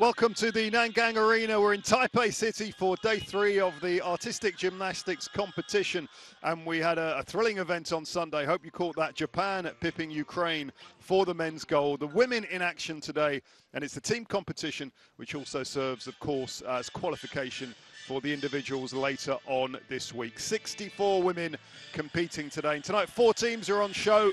Welcome to the Nangang Arena. We're in Taipei City for day 3 of the artistic gymnastics competition, and we had a thrilling event on Sunday. Hope you caught that. Japan pipping Ukraine for the men's gold. The women in action today, and it's the team competition, which also serves, of course, as qualification for the individuals later on this week. 64 women competing today. And tonight, 4 teams are on show.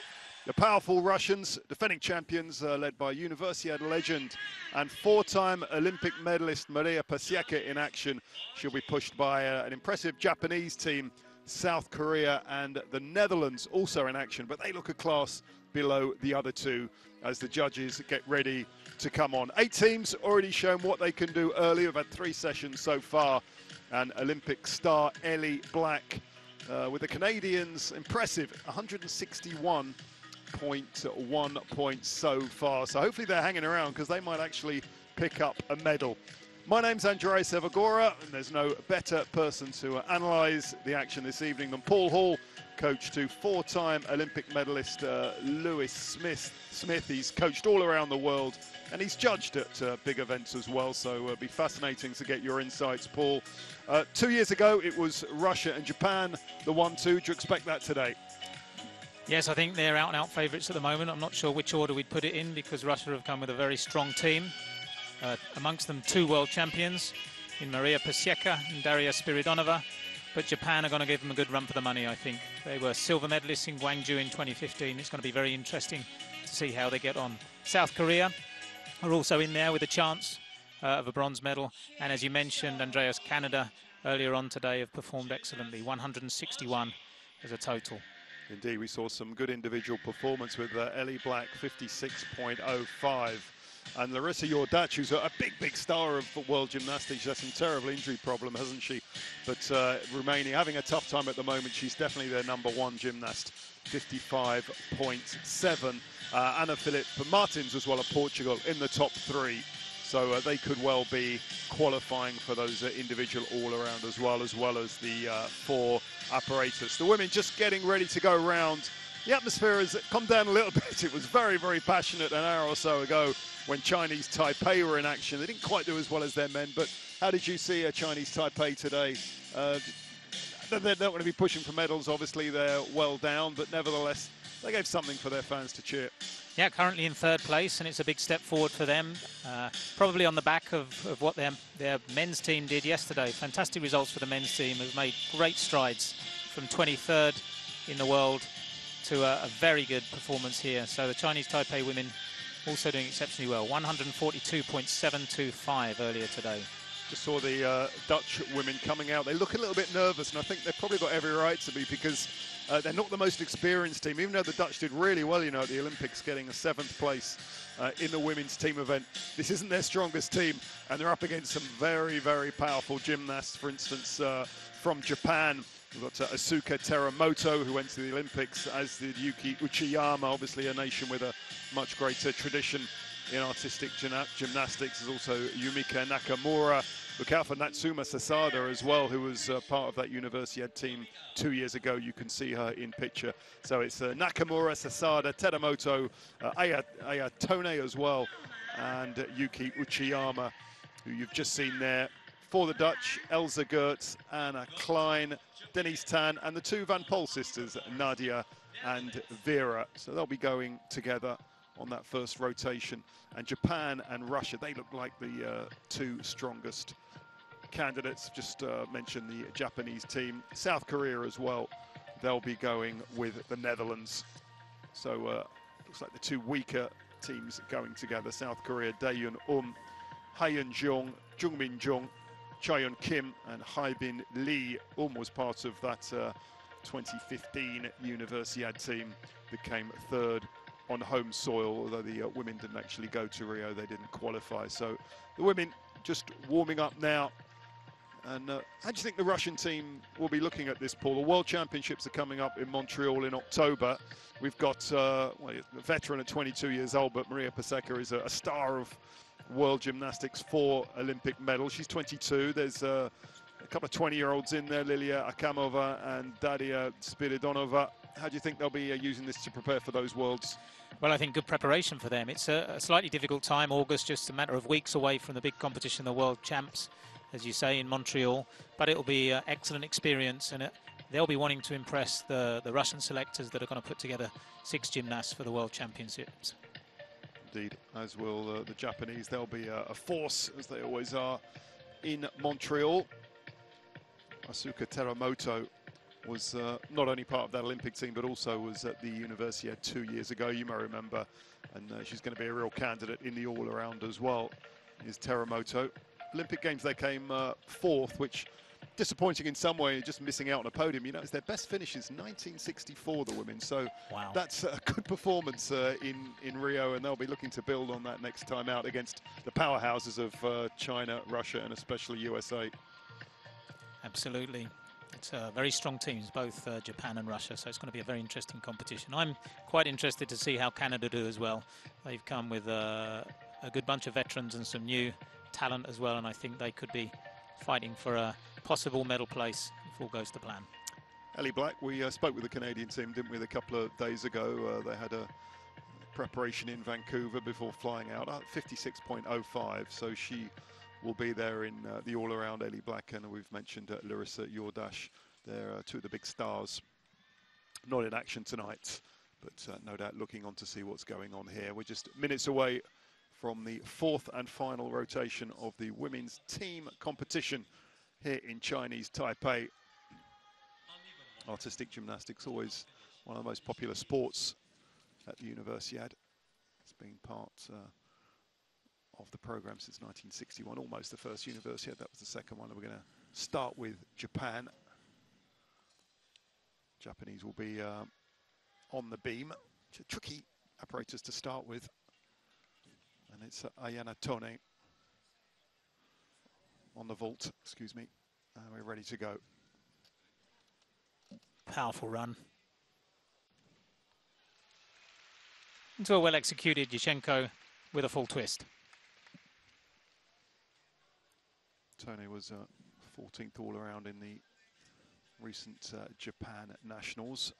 The powerful Russians, defending champions, led by Universiade legend and 4-time Olympic medalist Maria Pasieka in action. She'll be pushed by an impressive Japanese team, South Korea and the Netherlands also in action, but they look a class below the other two as the judges get ready to come on. 8 teams already shown what they can do early. We've had 3 sessions so far, and Olympic star Ellie Black with the Canadians, impressive, 161.1 points so far. So hopefully they're hanging around because they might actually pick up a medal. My name's Andreas Evagora, and there's no better person to analyse the action this evening than Paul Hall, coach to 4-time Olympic medalist Lewis Smith. He's coached all around the world and he's judged at big events as well, so it'll be fascinating to get your insights, Paul. 2 years ago it was Russia and Japan, the 1-2. Do you expect that today? Yes, I think they're out-and-out favourites at the moment. I'm not sure which order we'd put it in because Russia have come with a very strong team. Amongst them 2 world champions in Maria Pasieka and Daria Spiridonova. But Japan are going to give them a good run for the money, I think. They were silver medalists in Gwangju in 2015. It's going to be very interesting to see how they get on. South Korea are also in there with a chance of a bronze medal. And as you mentioned, Andreas, Canada earlier on today have performed excellently. 161 as a total. Indeed, we saw some good individual performance with Ellie Black, 56.05. And Larissa Jordac, who's a big star of world gymnastics. She has some terrible injury problem, hasn't she? But Romania having a tough time at the moment. She's definitely their #1 gymnast, 55.7. Anna Philip Martins as well of Portugal in the top 3. So they could well be qualifying for those individual all-around as well as the 4 apparatus. The women just getting ready to go round. The atmosphere has come down a little bit. It was very passionate an hour or so ago when Chinese Taipei were in action. They didn't quite do as well as their men, but how did you see Chinese Taipei today? They're not going to be pushing for medals, obviously. They're well down, but nevertheless, they gave something for their fans to cheer. Yeah, currently in 3rd place, and it's a big step forward for them. Probably on the back of what their men's team did yesterday. Fantastic results for the men's team. Have made great strides from 23rd in the world to a very good performance here. So the Chinese Taipei women also doing exceptionally well. 142.725 earlier today. Just saw the Dutch women coming out. They look a little bit nervous, and I think they've probably got every right to be because they're not the most experienced team, even though the Dutch did really well, at the Olympics, getting a 7th place in the women's team event. This isn't their strongest team, and they're up against some very powerful gymnasts. For instance, from Japan, we've got Asuka Teramoto, who went to the Olympics, as did Yuki Uchiyama, obviously a nation with a much greater tradition in artistic gymnastics. There's also Yumika Nakamura. Look out for Natsuma Sasada as well, who was part of that Universiade team 2 years ago. You can see her in picture. So it's Nakamura, Sasada, Teramoto, Ayatone as well, and Yuki Uchiyama, who you've just seen there. For the Dutch, Elsa Geerts, Anna Klein, Denise Tan, and the 2 Van Pol sisters, Nadia and Vera. So they'll be going together on that first rotation. And Japan and Russia, they look like the 2 strongest candidates. Just mentioned the Japanese team. South Korea as well, they'll be going with the Netherlands. So looks like the 2 weaker teams going together. South Korea, Daeyeon Haeyeon Jeong, Jungmin Jung, Chaeyeon Kim, and Haibin Lee. Was part of that 2015 Universiade team that came 3rd on home soil, although the women didn't actually go to Rio. They didn't qualify. So the women just warming up now. And how do you think the Russian team will be looking at this, Paul? The World Championships are coming up in Montreal in October. We've got a veteran at 22 years old, but Maria Pasieka is a star of world gymnastics, 4 Olympic medals. She's 22. There's A couple of 20-year-olds in there, Lilia Akamova and Daria Spiridonova. How do you think they'll be using this to prepare for those Worlds? Well, I think good preparation for them. It's a slightly difficult time. August, just a matter of weeks away from the big competition, the World Champs, as you say, in Montreal. But it'll be an excellent experience, and they'll be wanting to impress the Russian selectors that are going to put together 6 gymnasts for the World Championships. Indeed, as will the Japanese. They'll be a force, as they always are, in Montreal. Asuka Teramoto was not only part of that Olympic team, but also was at the Universiade 2 years ago, you may remember. And she's going to be a real candidate in the all-around as well, is Teramoto. Olympic Games, they came 4th, which disappointing in some way, just missing out on a podium. You know, it's their best finish is 1964, the women. So wow, that's a good performance in Rio, and they'll be looking to build on that next time out against the powerhouses of China, Russia, and especially USA. Absolutely. It's very strong teams, both Japan and Russia, so it's going to be a very interesting competition. I'm quite interested to see how Canada do as well. They've come with a good bunch of veterans and some new talent as well, and I think they could be fighting for a possible medal place if all goes to plan. Ellie Black, we spoke with the Canadian team, didn't we, a couple of days ago. They had a preparation in Vancouver before flying out at 56.05, so she will be there in the all-around. Ellie Black, and we've mentioned Larissa Jordash. They're two of the big stars. Not in action tonight, but no doubt looking on to see what's going on here. We're just minutes away from the 4th and final rotation of the women's team competition here in Chinese Taipei. Artistic gymnastics, always one of the most popular sports at the Universiade. It's been part of the program since 1961, almost the first Universiade. That was the second one. We're going to start with Japan. Japanese will be on the beam. It's a tricky apparatus to start with. And it's Ayana Tone on the vault, excuse me. And we're ready to go. Powerful run. Into a well-executed Yushenko with a full twist. Tone was 14th all-around in the recent Japan Nationals.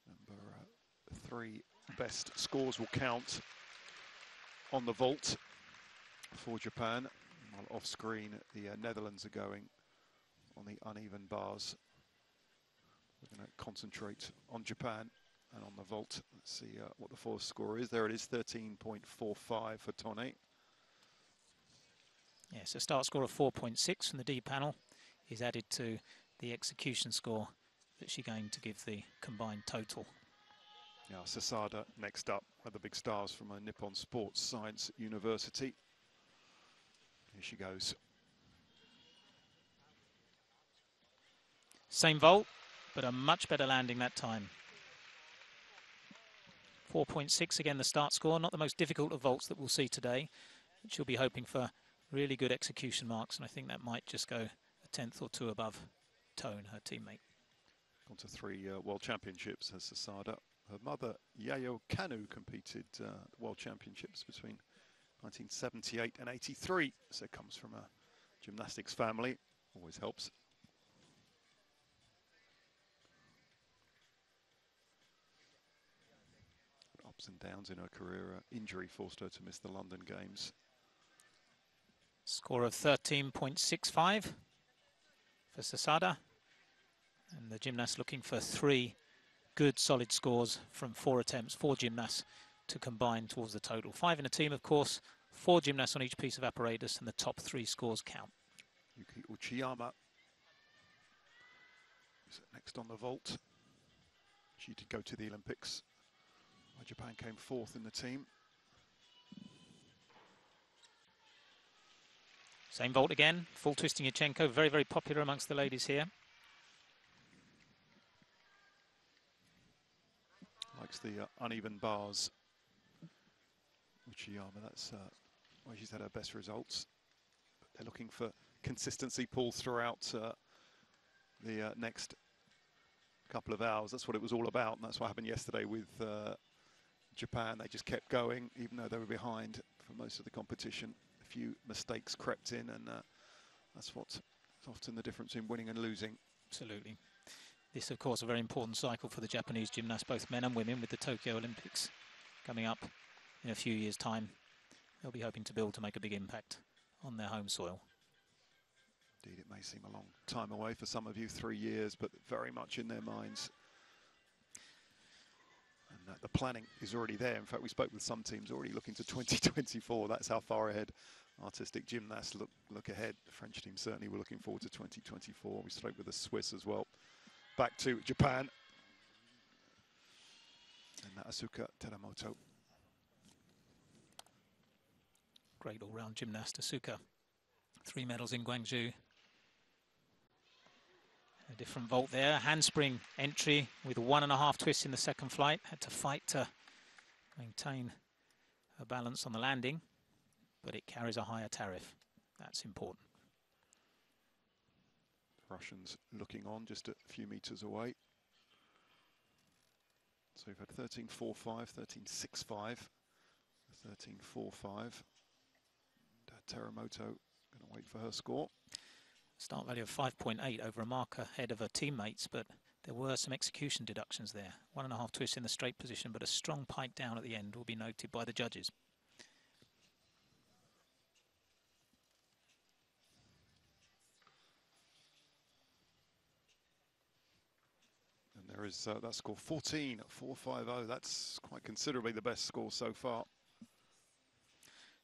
Number 3 best scores will count on the vault for Japan. While off screen, the Netherlands are going on the uneven bars. We're going to concentrate on Japan and on the vault. Let's see what the fourth score is. There it is, 13.45 for Tone. Yes, a start score of 4.6 from the D panel is added to the execution score that she's going to give the combined total. Yeah, Sasada next up, one of the big stars from Nippon Sports Science University. Here she goes. Same vault, but a much better landing that time. 4.6 again, the start score. Not the most difficult of vaults that we'll see today. She'll be hoping for really good execution marks, and I think that might just go a 10th or 2 above Tone, her teammate. Gone to 3 World Championships as Sasada. Her mother, Yayo Kanu, competed at the World Championships between 1978 and 83. So it comes from a gymnastics family, always helps. Ups and downs in her career. Injury forced her to miss the London Games. Score of 13.65 for Sasada. And the gymnast looking for 3 good solid scores from 4 attempts, 4 gymnasts to combine towards the total. 5 in a team, of course, 4 gymnasts on each piece of apparatus, and the top 3 scores count. Yuki Uchiyama is next on the vault. She did go to the Olympics, where Japan came 4th in the team. Same vault again, full twisting Yurchenko, very, very popular amongst the ladies here. Likes the uneven bars. Uchiyama, that's where she's had her best results. But they're looking for consistency pulls throughout the next couple of hours. That's what it was all about, and that's what happened yesterday with Japan. They just kept going, even though they were behind for most of the competition. few mistakes crept in, and that's what's often the difference in winning and losing. Absolutely. This, of course, a very important cycle for the Japanese gymnasts, both men and women, with the Tokyo Olympics coming up in a few years' time. They'll be hoping to build to make a big impact on their home soil. Indeed, it may seem a long time away for some of you, 3 years, but very much in their minds. And the planning is already there. In fact, we spoke with some teams already looking to 2024. That's how far ahead artistic gymnasts look ahead. The French team certainly were looking forward to 2024. We spoke with the Swiss as well. Back to Japan. And Asuka Teramoto. Great all-round gymnast, Asuka. 3 medals in Guangzhou. A different vault there, handspring entry with 1.5 twists in the second flight. Had to fight to maintain her balance on the landing, but it carries a higher tariff. That's important. Russians looking on just a few meters away. So we've had 13.45, 13.65, 13.45. Teramoto going to wait for her score. Start value of 5.8 over a mark ahead of her teammates, but there were some execution deductions there. 1.5 twists in the straight position, but a strong pike down at the end will be noted by the judges. And there is that score, 14.450. That's quite considerably the best score so far.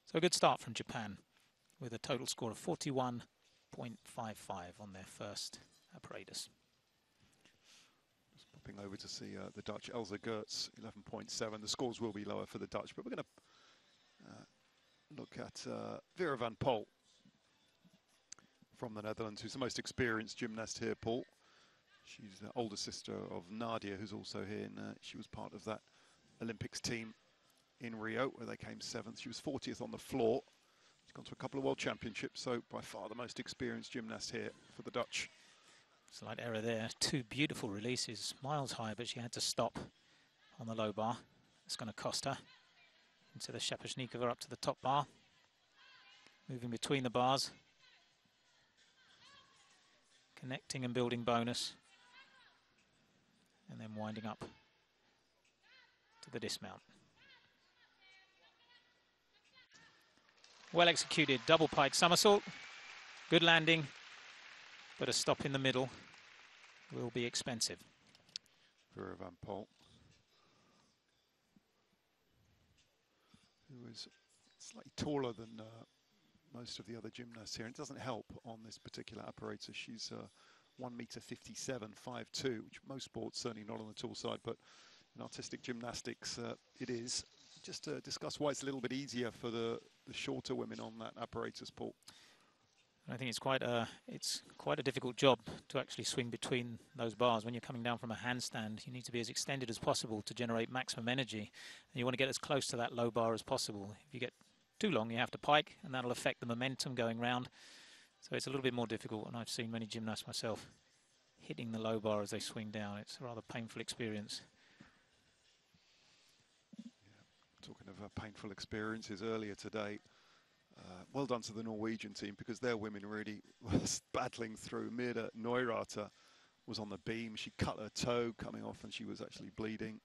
So a good start from Japan with a total score of 41.55 on their first apparatus. Just popping over to see the Dutch Elsa Geerts, 11.7. The scores will be lower for the Dutch, but we're going to look at Vera van Poel from the Netherlands, who's the most experienced gymnast here, Paul. She's the older sister of Nadia, who's also here, and she was part of that Olympics team in Rio, where they came 7th. She was 40th on the floor. She's gone to a couple of world championships, so by far the most experienced gymnast here for the Dutch. Slight error there. 2 beautiful releases, miles high, but she had to stop on the low bar. It's going to cost her. Into the Shaposhnikova up to the top bar. Moving between the bars. Connecting and building bonus. And then winding up to the dismount. Well executed, double pike somersault. Good landing, but a stop in the middle will be expensive. Vera van Poel, who is slightly taller than most of the other gymnasts here. And it doesn't help on this particular apparatus. She's 1.57 m, 5'2", which most sports, certainly not on the tall side, but in artistic gymnastics, it is. Just to discuss why it's a little bit easier for the shorter women on that apparatus, Paul. I think it's quite a difficult job to actually swing between those bars. When you're coming down from a handstand, you need to be as extended as possible to generate maximum energy. And you want to get as close to that low bar as possible. If you get too long, you have to pike, and that'll affect the momentum going round. So it's a little bit more difficult, and I've seen many gymnasts myself hitting the low bar as they swing down. It's a rather painful experience. Talking of painful experiences earlier today, well done to the Norwegian team, because their women really was battling through. Mirda Neurater was on the beam. She cut her toe coming off and she was actually bleeding.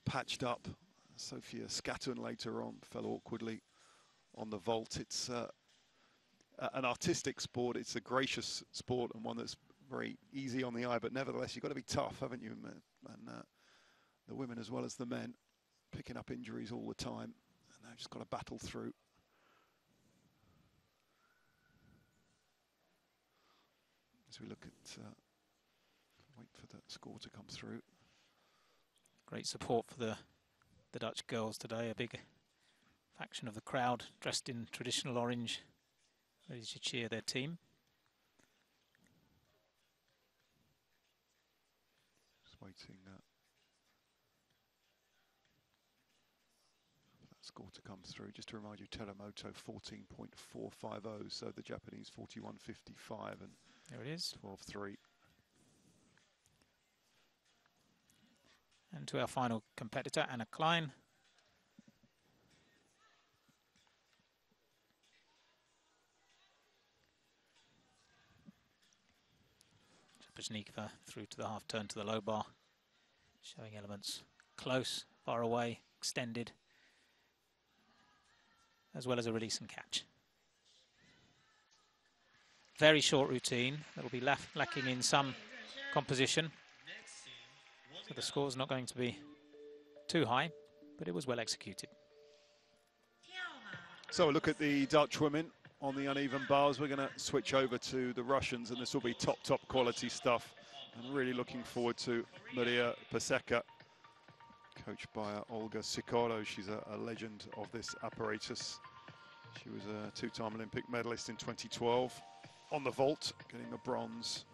Patched up. Sophia Skatun later on fell awkwardly on the vault. It's an artistic sport. It's a gracious sport and one that's very easy on the eye, but nevertheless, you've got to be tough, haven't you? And the women as well as the men, picking up injuries all the time, and they've just got to battle through. As we look at, wait for the score to come through. Great support for the Dutch girls today. A big faction of the crowd dressed in traditional orange, ready to cheer their team. Just waiting score to come through. Just to remind you, Teramoto 14.450, so the Japanese 41.55, and there it is, 12.3. And to our final competitor, Anna Klein. Kapuznikova through to the half turn to the low bar, showing elements close, far away, extended, as well as a release and catch. Very short routine that will be lacking in some composition. So the score's not going to be too high, but it was well executed. So a look at the Dutch women on the uneven bars. We're going to switch over to the Russians, and this will be top quality stuff. I'm really looking forward to Maria Paseka, coached by Olga Sikoro. She's a legend of this apparatus. She was a two-time Olympic medalist in 2012 on the vault, getting a bronze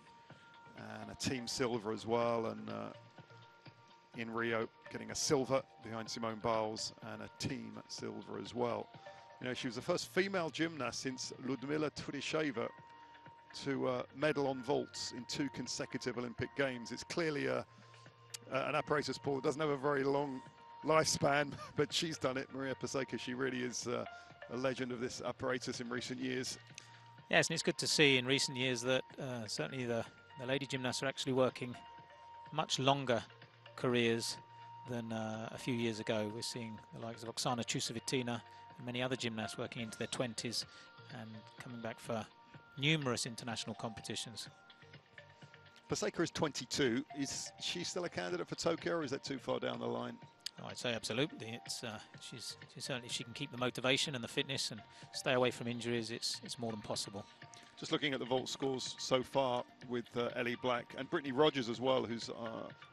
and a team silver as well, and in Rio getting a silver behind Simone Biles and a team silver as well. You know, she was the first female gymnast since Ludmila Turisheva to medal on vaults in 2 consecutive Olympic Games. It's clearly an apparatus, Paul, that doesn't have a very long lifespan, but she's done it. Maria Paseka, she really is a legend of this apparatus in recent years. Yes, and it's good to see in recent years that certainly the lady gymnasts are actually working much longer careers than a few years ago. We're seeing the likes of Oksana Chusovitina and many other gymnasts working into their 20s and coming back for numerous international competitions. Paseka is 22. Is she still a candidate for Tokyo, or is that too far down the line? Oh, I'd say absolutely. It's she's certainly, if she can keep the motivation and the fitness and stay away from injuries, it's more than possible. Just looking at the vault scores so far with Ellie Black and Brittany Rogers as well, who's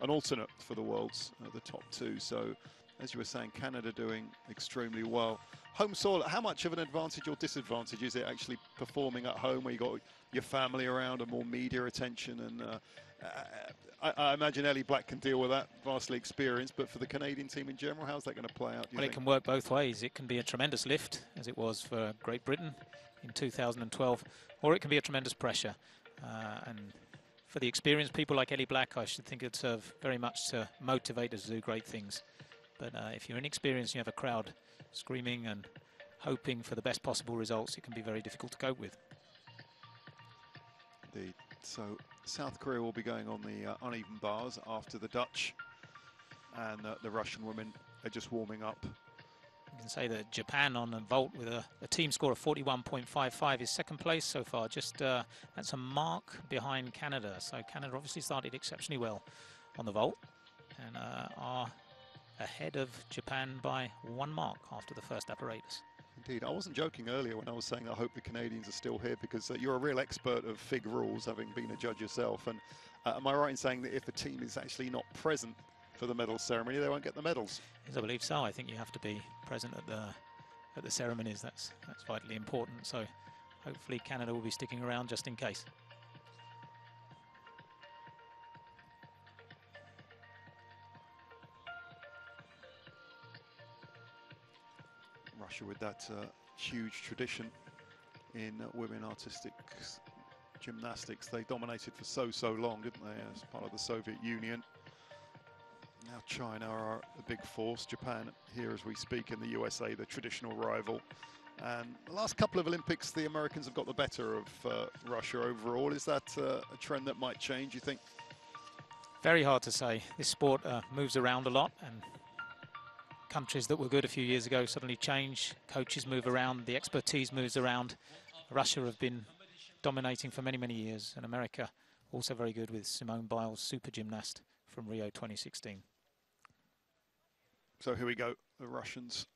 an alternate for the Worlds, the top 2. So, as you were saying, Canada doing extremely well. Home soil, how much of an advantage or disadvantage is it actually performing at home where you got your family around and more media attention? And I imagine Ellie Black can deal with that, vastly experienced, but for the Canadian team in general, how's that going to play out? Well, it can work both ways. It can be a tremendous lift, as it was for Great Britain in 2012, or it can be a tremendous pressure. And for the experienced people like Ellie Black, I should think it'd serve very much to motivate us to do great things. But if you're inexperienced, you have a crowd screaming and hoping for the best possible results, it can be very difficult to cope with. Indeed. So South Korea will be going on the uneven bars after the Dutch, and the Russian women are just warming up. You can say that Japan on a vault with a team score of 41.55 is second place so far. Just that's a mark behind Canada. So Canada obviously started exceptionally well on the vault and are ahead of Japan by 1 mark after the first apparatus. Indeed, I wasn't joking earlier when I was saying I hope the Canadians are still here, because you're a real expert of FIG rules, having been a judge yourself. And am I right in saying that if a team is actually not present for the medal ceremony, they won't get the medals? Yes, I believe so. I think you have to be present at the ceremonies. That's vitally important. So hopefully Canada will be sticking around just in case. Russia with that huge tradition in women artistic gymnastics. They dominated for so long, didn't they, as part of the Soviet Union. Now China are a big force. Japan here as we speak, in the USA, the traditional rival. And the last couple of Olympics, the Americans have got the better of Russia overall. Is that a trend that might change, you think? Very hard to say. This sport moves around a lot, and countries that were good a few years ago suddenly change. Coaches move around, the expertise moves around. Russia have been dominating for many years, and America also very good with Simone Biles, super gymnast from Rio 2016. So here we go, the Russians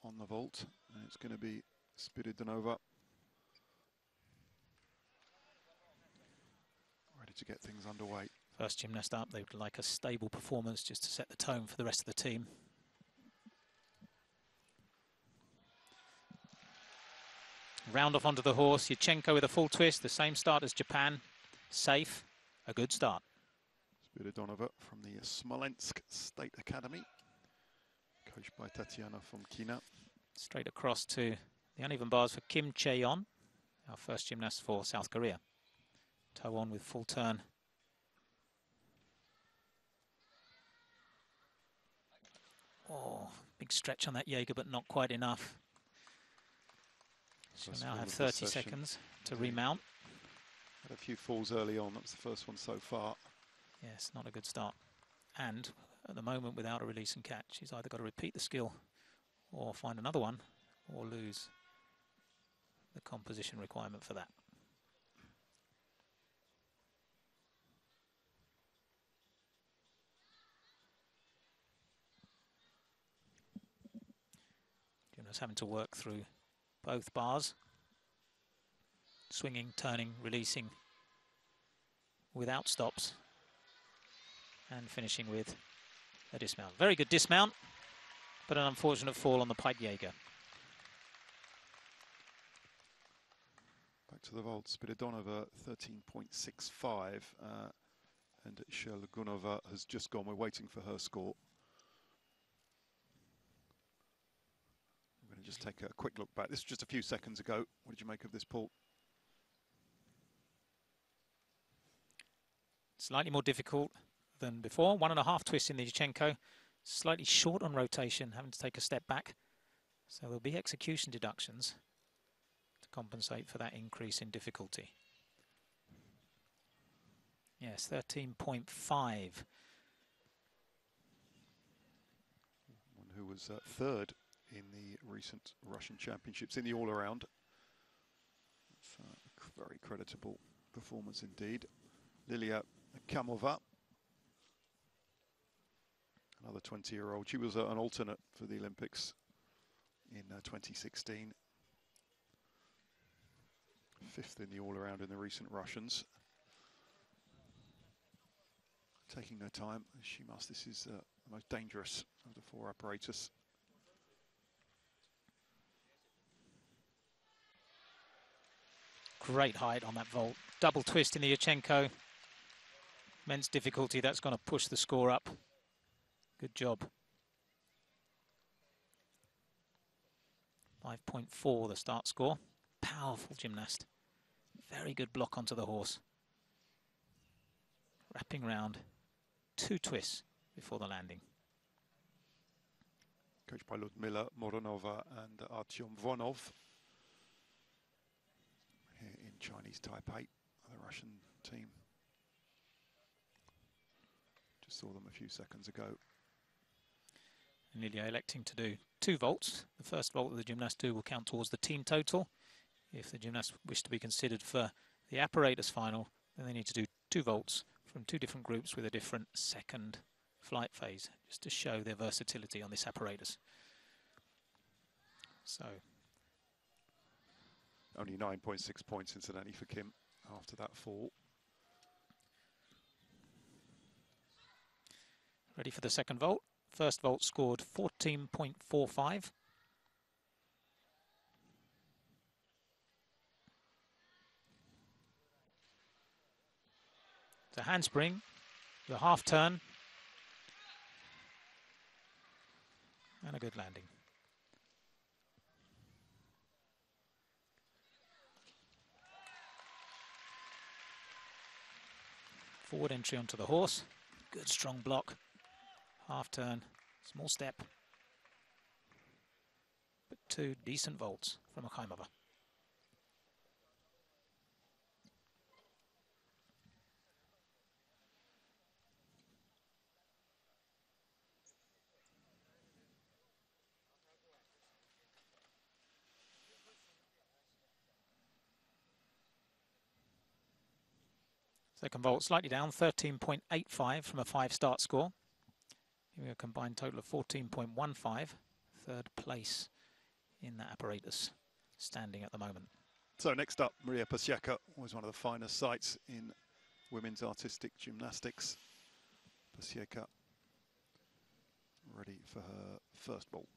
on the vault, and it's going to be Spiridonova. Ready to get things underway. First gymnast up, they would like a stable performance just to set the tone for the rest of the team. Round off onto the horse, Yurchenko with a full twist, the same start as Japan. Safe, a good start. Spiridonova from the Smolensk State Academy, coached by Tatiana Fomkina. Straight across to the uneven bars for Kim Chae-on, our first gymnast for South Korea. Toe on with full turn. Oh, big stretch on that Jaeger, but not quite enough. So now have 30 seconds to remount. Had a few falls early on. That was the first one so far. Yes, not a good start. And at the moment, without a release and catch, he's either got to repeat the skill or find another one or lose the composition requirement for that. Gymnast having to work through both bars, swinging, turning, releasing without stops, and finishing with a dismount. Very good dismount, but an unfortunate fall on the pipe Jaeger. Back to the vault, Spiridonova 13.65, and Sherlagunova has just gone. We're waiting for her score. I'm going to just take a quick look back. This was just a few seconds ago. What did you make of this, Paul? Slightly more difficult than before. 1.5 twists in the Yurchenko. Slightly short on rotation, having to take a step back. So there'll be execution deductions to compensate for that increase in difficulty. Yes, 13.5. One who was third in the recent Russian Championships in the all-around. It's a very creditable performance indeed. Lilia Kamova, another 20-year-old. She was an alternate for the Olympics in 2016. Fifth in the all-around in the recent Russians. Taking no time, as she must. This is the most dangerous of the four apparatus. Great height on that vault. Double twist in the Yurchenko. Immense difficulty. That's going to push the score up. Good job. 5.4 the start score. Powerful gymnast. Very good block onto the horse. Wrapping round. 2 twists before the landing. Coached by Ludmila Moronova and Artyom Vonov. Here in Chinese Taipei, the Russian team. Just saw them a few seconds ago. And Lilia electing to do 2 vaults. The first vault that the gymnast do will count towards the team total. If the gymnasts wish to be considered for the apparatus final, then they need to do 2 vaults from 2 different groups with a different second flight phase, just to show their versatility on this apparatus. So only 9.6 points incidentally for Kim after that fall. Ready for the second vault. First vault scored 14.45. The handspring, the half turn, and a good landing. Forward entry onto the horse. Good strong block. Half turn, small step. But 2 decent vaults from Akhaimova. Second vault slightly down, 13.85 from a 5 start score. Here we have a combined total of 14.15. Third place in that apparatus, standing at the moment. So next up, Maria Pasieka, was one of the finest sights in women's artistic gymnastics. Pasieka ready for her first vault.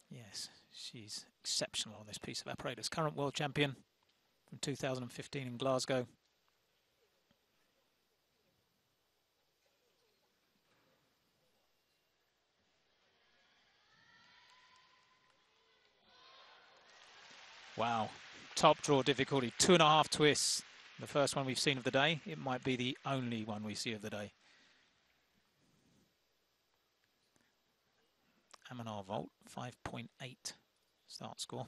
Yes, she's exceptional on this piece of apparatus. Current world champion from 2015 in Glasgow. Wow, top draw difficulty, 2.5 twists. The first one we've seen of the day. It might be the only one we see of the day. Amanar vault, 5.8 start score.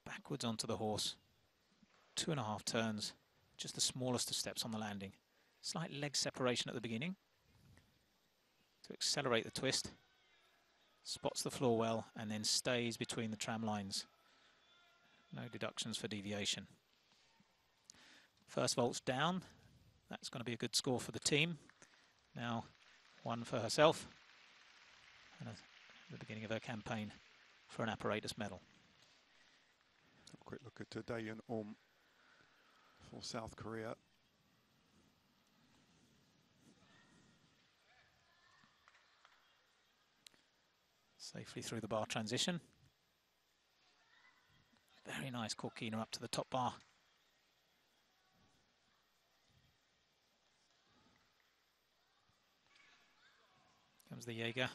backwards onto the horse. 2.5 turns, just the smallest of steps on the landing. Slight leg separation at the beginning to accelerate the twist. Spots the floor well and then stays between the tram lines. No deductions for deviation. First vault's down. That's going to be a good score for the team. Now one for herself. And the beginning of her campaign for an apparatus medal. Have a quick look at Daeyeon for South Korea. Safely through the bar transition. Very nice Corkina up to the top bar. Comes the Jaeger.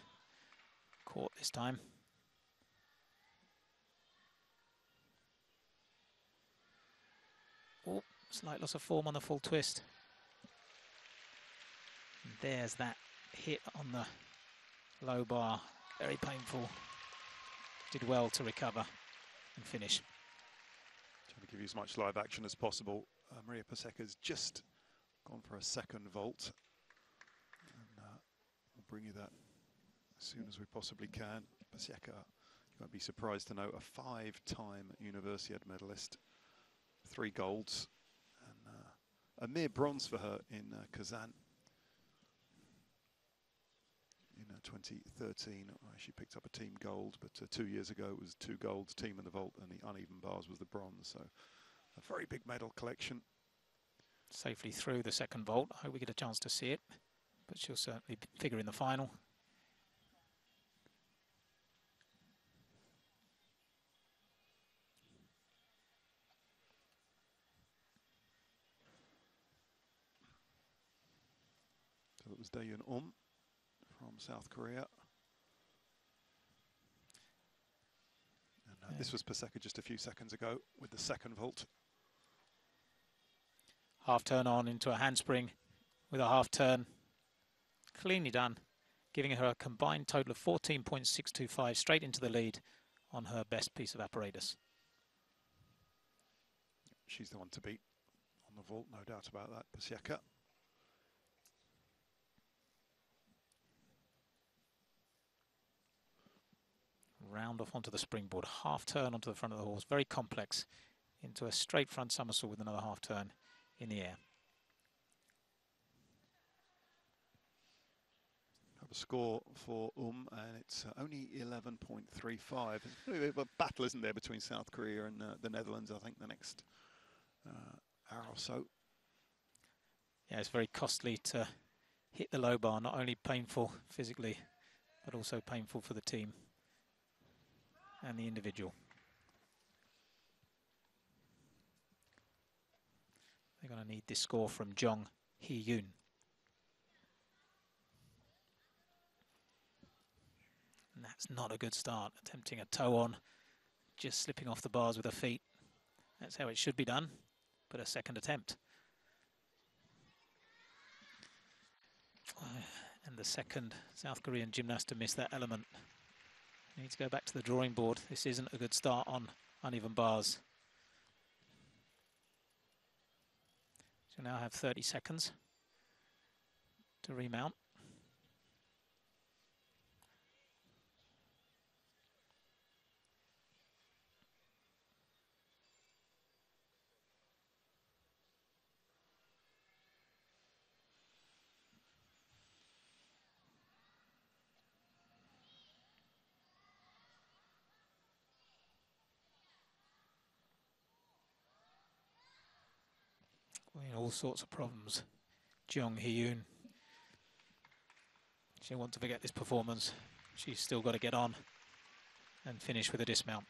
Caught this time. Oh, slight loss of form on the full twist. And there's that hit on the low bar. Very painful. Did well to recover and finish. Trying to give you as much live action as possible. Maria Paseka's just gone for a second vault. And we'll bring you that as soon as we possibly can. Paseka, you won't be surprised to know, a 5-time Universiade medalist. 3 golds and a mere bronze for her in Kazan. In 2013, she picked up a team gold, but 2 years ago it was 2 golds, team in the vault, and the uneven bars was the bronze. So a very big medal collection. Safely through the second vault. I hope we get a chance to see it, but she'll certainly figure in the final. So it was Daeyeon from South Korea. And this was Paseka just a few seconds ago with the second vault. Half turn on into a handspring with a half turn. Cleanly done, giving her a combined total of 14.625 straight into the lead on her best piece of apparatus. She's the one to beat on the vault, no doubt about that, Paseka. Round off onto the springboard, half turn onto the front of the horse, very complex, into a straight front somersault with another half turn in the air. Have a score for and it's only 11.35. It's a bit of a battle, isn't there, between South Korea and the Netherlands, I think, the next hour or so. Yeah, it's very costly to hit the low bar, not only painful physically, but also painful for the team and the individual. They're going to need this score from Jong Hee-yoon. And that's not a good start. Attempting a toe on, just slipping off the bars with her feet. That's how it should be done, but a second attempt. And the second South Korean gymnast to miss that element. Needs to go back to the drawing board. This isn't a good start on uneven bars. So now have 30 seconds to remount. All sorts of problems. Jong Hee-yoon. She'll want to forget this performance. She's still got to get on and finish with a dismount.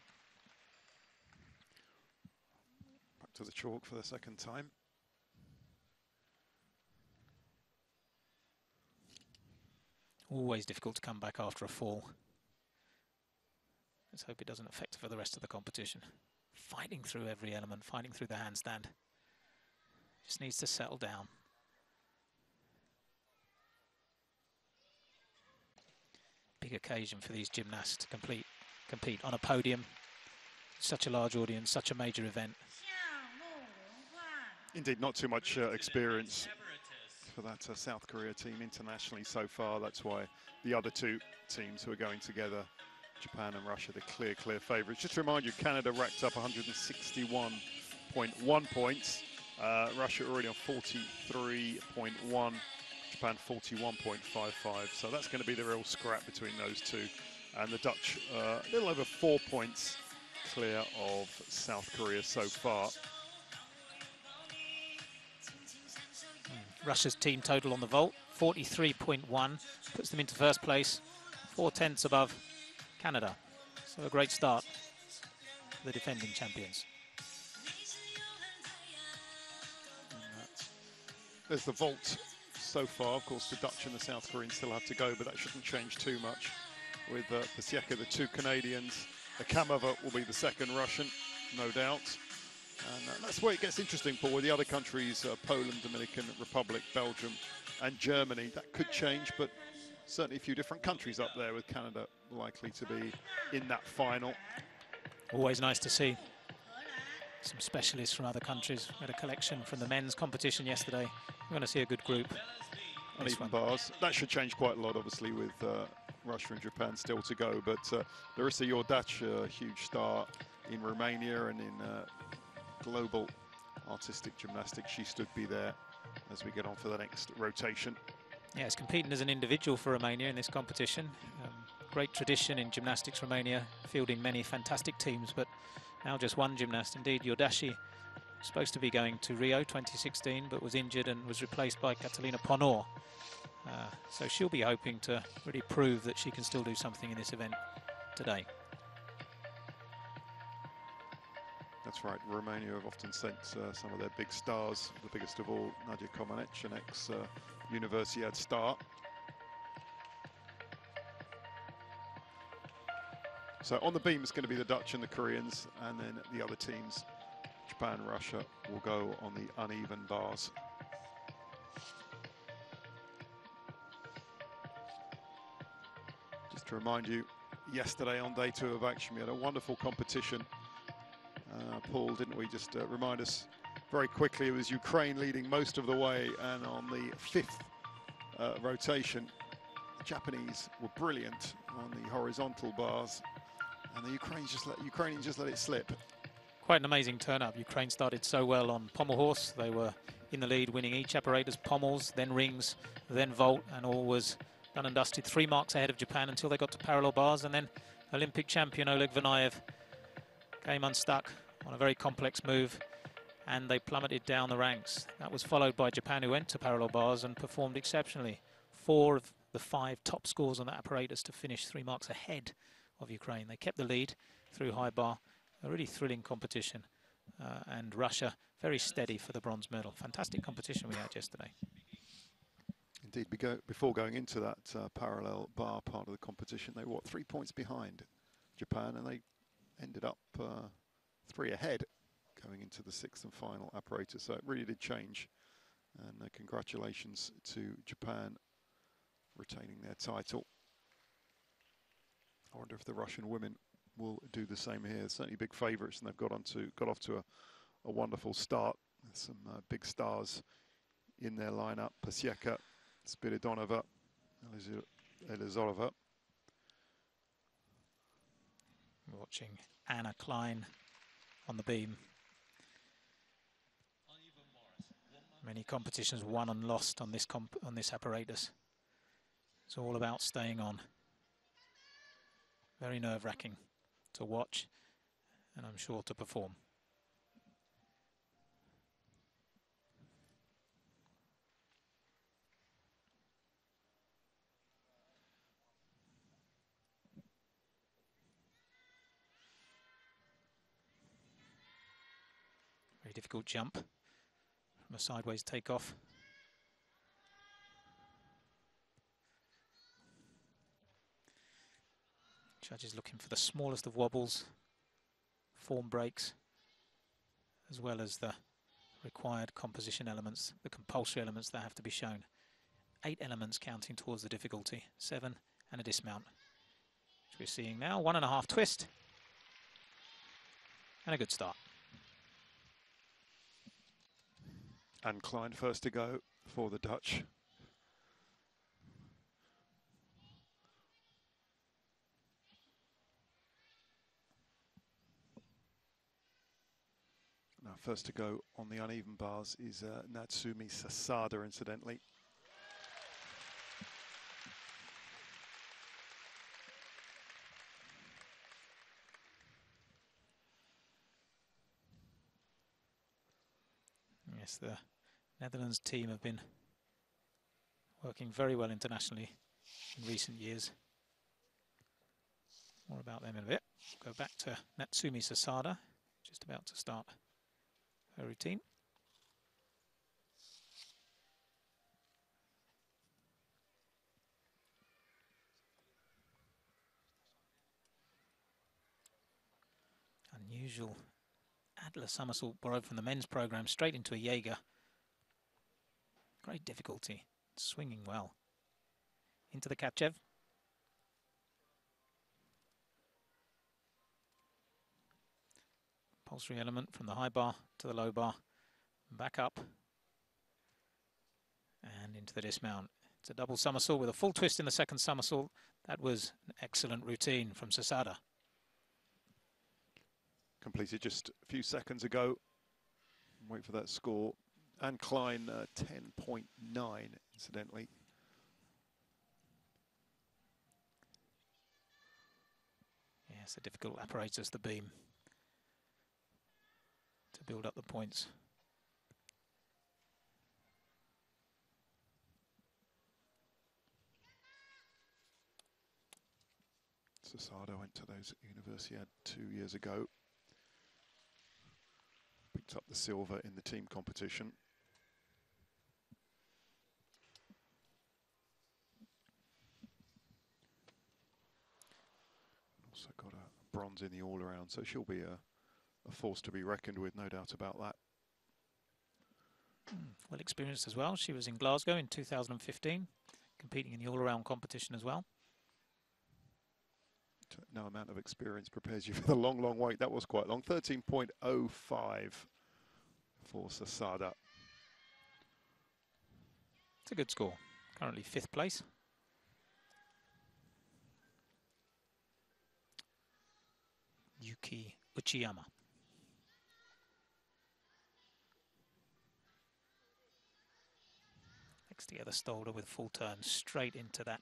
Back to the chalk for the second time. Always difficult to come back after a fall. Let's hope it doesn't affect her for the rest of the competition. Fighting through every element, fighting through the handstand. Just needs to settle down. Big occasion for these gymnasts to compete on a podium. such a large audience, such a major event. Indeed, not too much experience for that South Korea team internationally so far. That's why the other two teams who are going together, Japan and Russia, the clear favourites. Just to remind you, Canada racked up 161.1 points. Russia already on 43.1. Japan 41.55. So that's going to be the real scrap between those two. And the Dutch, a little over 4 points clear of South Korea so far. Russia's team total on the vault, 43.1, puts them into first place, 4/10 above Canada. So a great start for the defending champions. There's the vault so far. Of course, the Dutch and the South Koreans still have to go, but that shouldn't change too much. With Pasieka, the two Canadians, Akamova will be the second Russian, no doubt. And that's where it gets interesting, Paul, with the other countries, Poland, Dominican Republic, Belgium and Germany. That could change, but certainly a few different countries up there, with Canada likely to be in that final. Always nice to see some specialists from other countries. We had a collection from the men's competition yesterday. We're going to see a good group. Uneven bars. That should change quite a lot, obviously, with Russia and Japan still to go. But Larissa Jordac, a huge star in Romania and in global artistic gymnastics. She stood be there as we get on for the next rotation. Yeah, it's competing as an individual for Romania in this competition. Great tradition in gymnastics Romania, fielding many fantastic teams, but now just one gymnast. Indeed, Jordaci supposed to be going to Rio 2016, but was injured and was replaced by Catalina Ponor. So she'll be hoping to really prove that she can still do something in this event today. That's right, Romania have often sent some of their big stars, the biggest of all, Nadia Comaneci, an ex-Universiade star. So on the beam it's going to be the Dutch and the Koreans, and then the other teams, Japan, Russia, will go on the uneven bars. Just to remind you, yesterday on day 2 of action, we had a wonderful competition. Paul, didn't we? Just remind us very quickly, it was Ukraine leading most of the way, and on the 5th rotation, the Japanese were brilliant on the horizontal bars, and the Ukrainians just let it slip. Quite an amazing turn-up. Ukraine started so well on pommel horse. They were in the lead, winning each apparatus, pommels, then rings, then vault, and all was done and dusted. 3 marks ahead of Japan until they got to parallel bars, and then Olympic champion Oleg Vanayev came unstuck on a very complex move, and they plummeted down the ranks. That was followed by Japan, who went to parallel bars and performed exceptionally. 4 of the 5 top scores on that apparatus to finish 3 marks ahead of Ukraine. They kept the lead through high bar. A really thrilling competition. And Russia very steady for the bronze medal. Fantastic competition we had yesterday. Indeed, before going into that parallel bar part of the competition, they were 3 points behind Japan, and they ended up 3 ahead going into the 6th and final apparatus. So it really did change. And congratulations to Japan retaining their title. I wonder if the Russian women will do the same here. Certainly big favourites, and they've got off to a wonderful start. There's some big stars in their lineup: Pasieka, Spiridonova, Elizorova. We're watching Anna Klein on the beam. Many competitions won and lost on this apparatus. It's all about staying on. Very nerve-wracking to watch, and I'm sure to perform. Very difficult jump from a sideways takeoff. Judges looking for the smallest of wobbles, form breaks, as well as the required composition elements, the compulsory elements that have to be shown. 8 elements counting towards the difficulty, 7 and a dismount. Which we're seeing now, 1.5 twist. and a good start. And Klein first to go for the Dutch. Now first to go on the uneven bars is Natsumi Sasada, incidentally. Yes, the Netherlands team have been working very well internationally in recent years. More about them in a bit. Go back to Natsumi Sasada, just about to start her routine. Unusual Adler somersault borrowed from the men's program straight into a Jaeger. Great difficulty, swinging well. Into the Kachev. Pulsory element from the high bar to the low bar. Back up. And into the dismount. It's a double somersault with a full twist in the second somersault. That was an excellent routine from Sasada. Completed just a few seconds ago. Wait for that score. And Klein 10.9, incidentally. Yes, a difficult apparatus, the beam, to build up the points. Sasada went to those Universiade 2 years ago. Picked up the silver in the team competition. Also got a bronze in the all-around, so she'll be a force to be reckoned with, no doubt about that. Well experienced as well. She was in Glasgow in 2015, competing in the all-around competition as well. No amount of experience prepares you for the long, long wait. That was quite long. 13.05 for Sasada. It's a good score. Currently 5th place. Yuki Uchiyama. Next together Stolder with full turn straight into that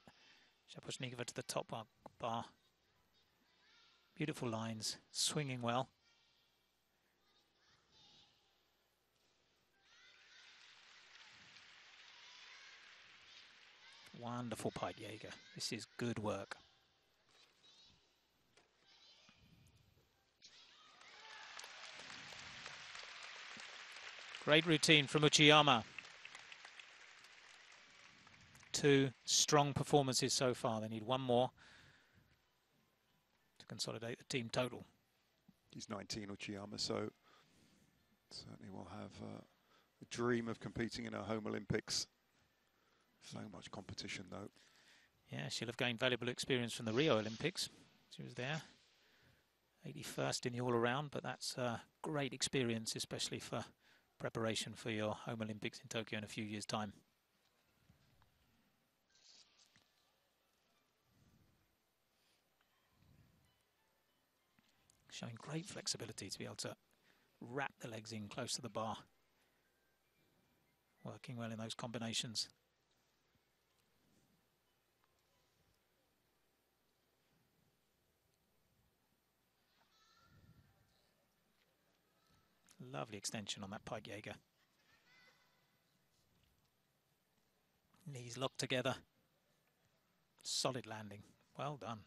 Shaposhnikova to the top bar. Beautiful lines, swinging well. Wonderful pipe Jaeger. This is good work. Great routine from Uchiyama. 2 strong performances so far. They need one more to consolidate the team total. He's 19, Uchiyama, so certainly will have a dream of competing in our home Olympics. So much competition, though. Yeah, she'll have gained valuable experience from the Rio Olympics. She was there, 81st in the all-around, but that's great experience, especially for preparation for your home Olympics in Tokyo in a few years' time. Showing great flexibility to be able to wrap the legs in close to the bar. Working well in those combinations. Lovely extension on that pike Jaeger. Knees locked together. Solid landing. Well done.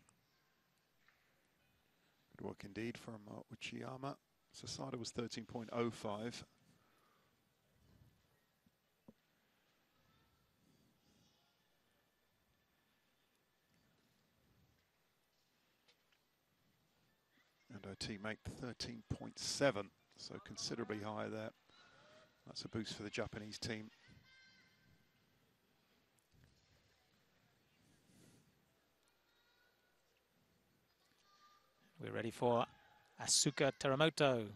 Good work indeed from Uchiyama. Sasada was 13.05. And her teammate 13.7, so considerably higher there. That's a boost for the Japanese team. We're ready for Asuka Teramoto.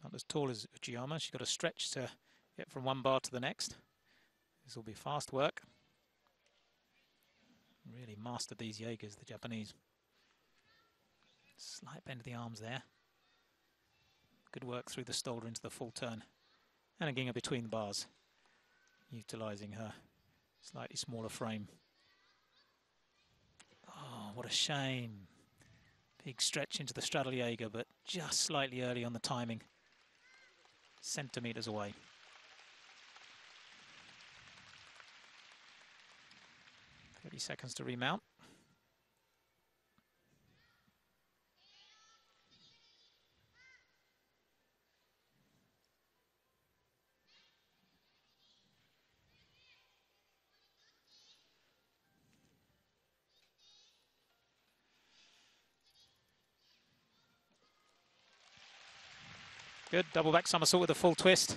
Not as tall as Uchiyama. She's got a stretch to get from one bar to the next. This will be fast work. Really mastered these Jaegers, the Japanese. Slight bend of the arms there. Good work through the shoulder into the full turn. And a Ginga between the bars, utilising her slightly smaller frame. Oh, what a shame. Big stretch into the straddle Jaeger, but just slightly early on the timing. Centimetres away. Thirty seconds to remount. Good, double back somersault with a full twist.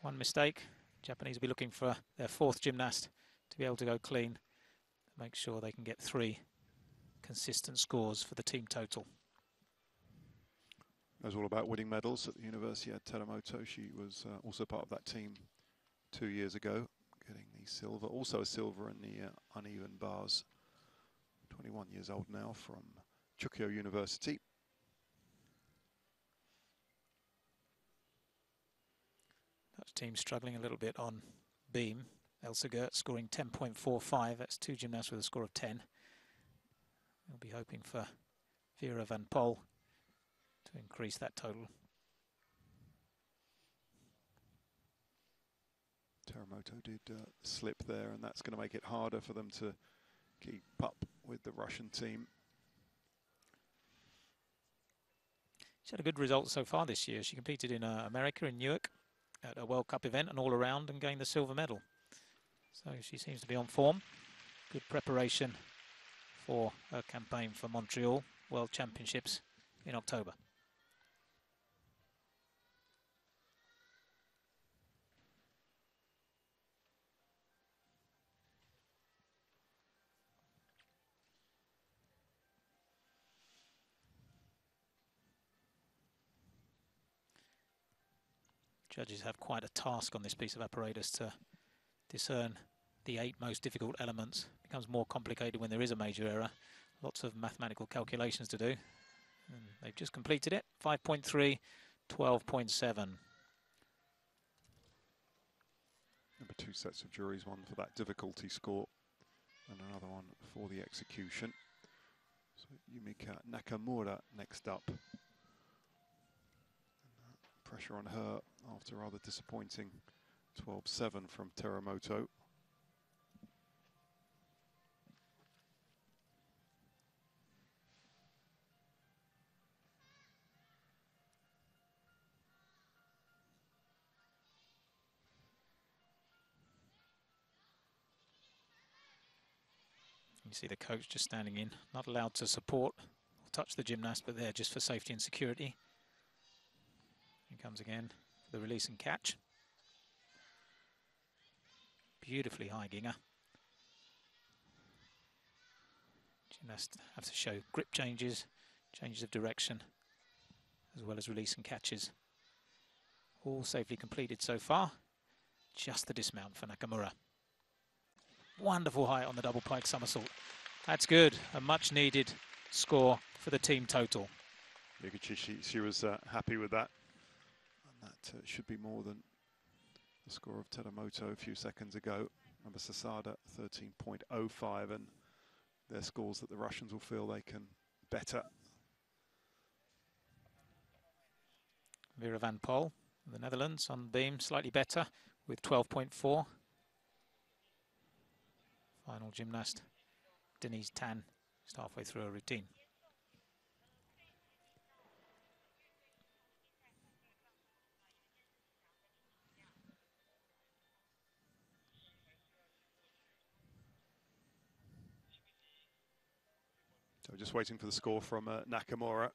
One mistake. Japanese will be looking for their fourth gymnast to be able to go clean. Make sure they can get 3 consistent scores for the team total. It was all about winning medals at the Universiade Teramoto. She was also part of that team 2 years ago, getting the silver, also a silver in the uneven bars. 21 years old now from Chukyo University. Dutch team struggling a little bit on beam. Elsa Geert scoring 10.45. That's 2 gymnasts with a score of 10. We'll be hoping for Vera van Pol to increase that total. Teramoto did slip there, and that's going to make it harder for them to keep up with the Russian team. She had a good result so far this year. She competed in America, in Newark, at a World Cup event and all around, and gained the silver medal. So she seems to be on form. Good preparation for her campaign for Montreal World Championships in October. Judges have quite a task on this piece of apparatus to discern the 8 most difficult elements. It becomes more complicated when there is a major error. Lots of mathematical calculations to do. And they've just completed it. 5.3, 12.7. Number 2 sets of juries, one for that difficulty score and another one for the execution. So Yumika Nakamura next up. Pressure on her after a rather disappointing 12-7 from Teramoto. You see the coach just standing in, not allowed to support or touch the gymnast, but there just for safety and security. Here comes again for the release and catch. Beautifully high Ginga. Gymnasts have to show grip changes, changes of direction, as well as release and catches. All safely completed so far. Just the dismount for Nakamura. Wonderful height on the double pike somersault. That's good. A much needed score for the team total. Yukichi, she was happy with that. And that should be more than the score of Teramoto a few seconds ago. Remember Sasada 13.05, and their scores that the Russians will feel they can better. Vera van Pol, the Netherlands, on beam, slightly better with 12.4. Final gymnast, Denise Tan, just halfway through her routine. So just waiting for the score from Nakamura,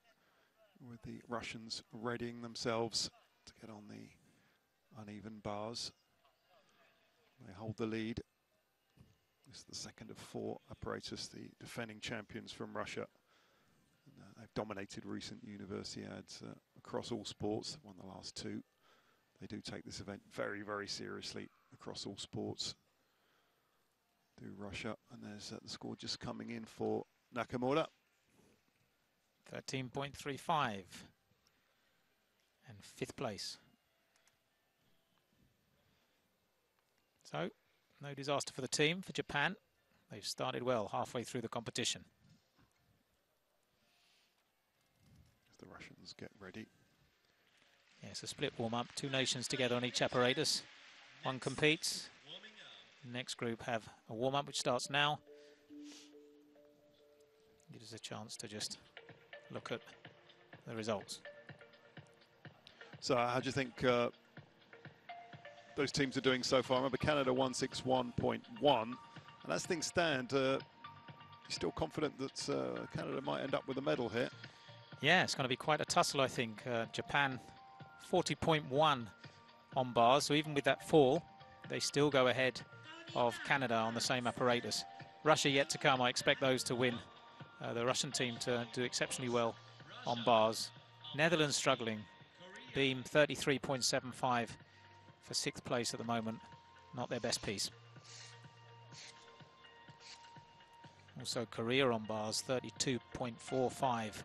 with the Russians readying themselves to get on the uneven bars. They hold the lead. It's the second of 4 apparatus, the defending champions from Russia. And, they've dominated recent Universiades across all sports. They've won the last 2. They do take this event very, very seriously across all sports. Do Russia, and there's the score just coming in for Nakamura. 13.35 and 5th place. So, no disaster for the team. For Japan, they've started well halfway through the competition. As the Russians get ready. Yes, a split warm-up, 2 nations together on each apparatus. One competes. The next group have a warm-up which starts now. Gives us a chance to just look at the results. So how do you think those teams are doing so far? Remember, Canada 161.1, and as things stand, you're still confident that Canada might end up with a medal here? Yeah, it's going to be quite a tussle, I think. Japan 40.1 on bars, so even with that fall, they still go ahead of Canada on the same apparatus. Russia yet to come. I expect those to win. The Russian team to do exceptionally well on bars. Netherlands struggling. Beam 33.75 for 6th place at the moment. Not their best piece. Also Korea on bars, 32.45.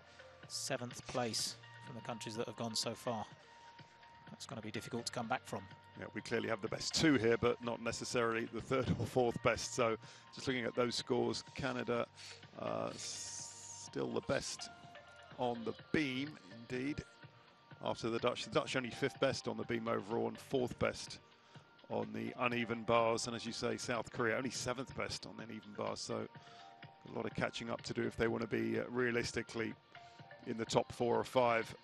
7th place from the countries that have gone so far. That's going to be difficult to come back from. Yeah, we clearly have the best 2 here, but not necessarily the 3rd or 4th best. So just looking at those scores, Canada still the best on the beam, indeed, after the Dutch. The Dutch only 5th best on the beam overall and 4th best on the uneven bars. And as you say, South Korea only 7th best on uneven bars. So a lot of catching up to do if they want to be realistically in the top 4 or 5.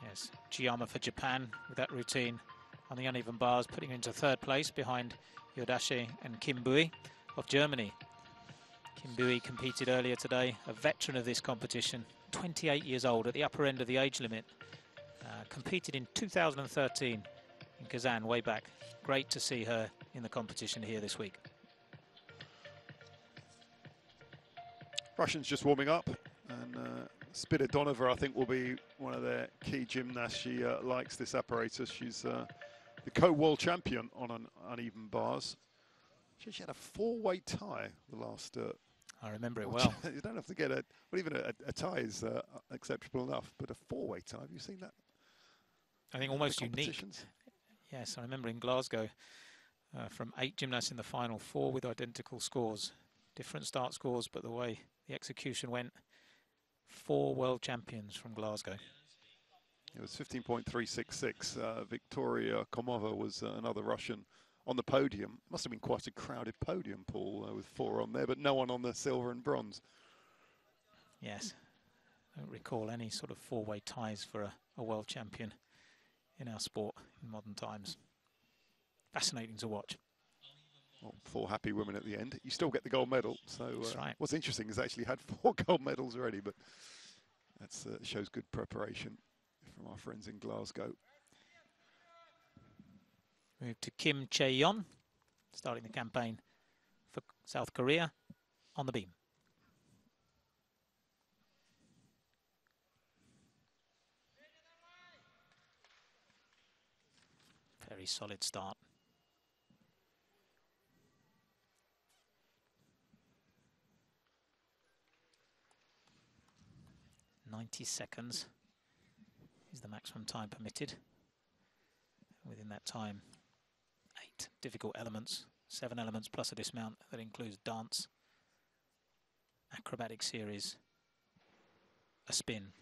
Yes, Chiyama for Japan with that routine on the uneven bars, putting into 3rd place behind Yodashi and Kim Bui of Germany. Kim Bui competed earlier today, a veteran of this competition, 28 years old, at the upper end of the age limit. Competed in 2013 in Kazan, way back. Great to see her in the competition here this week. Russians just warming up, and Spiridonova, I think, will be one of their key gymnasts. She likes this apparatus. She's the co-world champion on uneven bars. She had a 4-way tie the last. I remember it well. You don't have to get well, even a tie is exceptional enough, but a 4-way tie. Have you seen that? I think almost unique. Yes, I remember in Glasgow, from 8 gymnasts in the final, 4 with identical scores. Different start scores, but the way the execution went, 4 world champions from Glasgow. It was 15.366. Victoria Komova was another Russian on the podium. Must have been quite a crowded podium, Paul, with 4 on there, but no one on the silver and bronze. Yes, I don't recall any sort of 4-way ties for a world champion in our sport in modern times. Fascinating to watch. Well, 4 happy women at the end. You still get the gold medal. So that's right. What's interesting is they actually had 4 gold medals already, but that shows good preparation from our friends in Glasgow. Move to Kim Chae-yeon, starting the campaign for South Korea on the beam. Very solid start. 90 seconds is the maximum time permitted. Within that time, 8 difficult elements, 7 elements plus a dismount that includes dance, acrobatic series, a spin.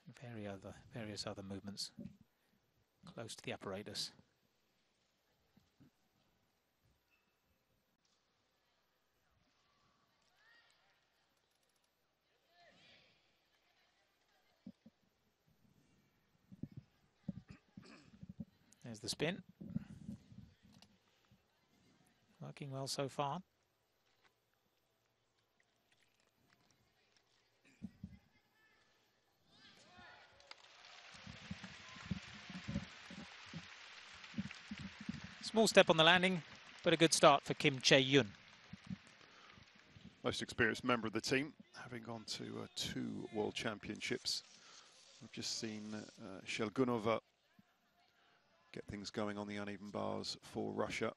And various other movements close to the apparatus. There's the spin. Working well so far. Small step on the landing, but a good start for Kim Chae-yun. Most experienced member of the team, having gone to 2 World Championships. We've just seen Shelgunova get things going on the uneven bars for Russia.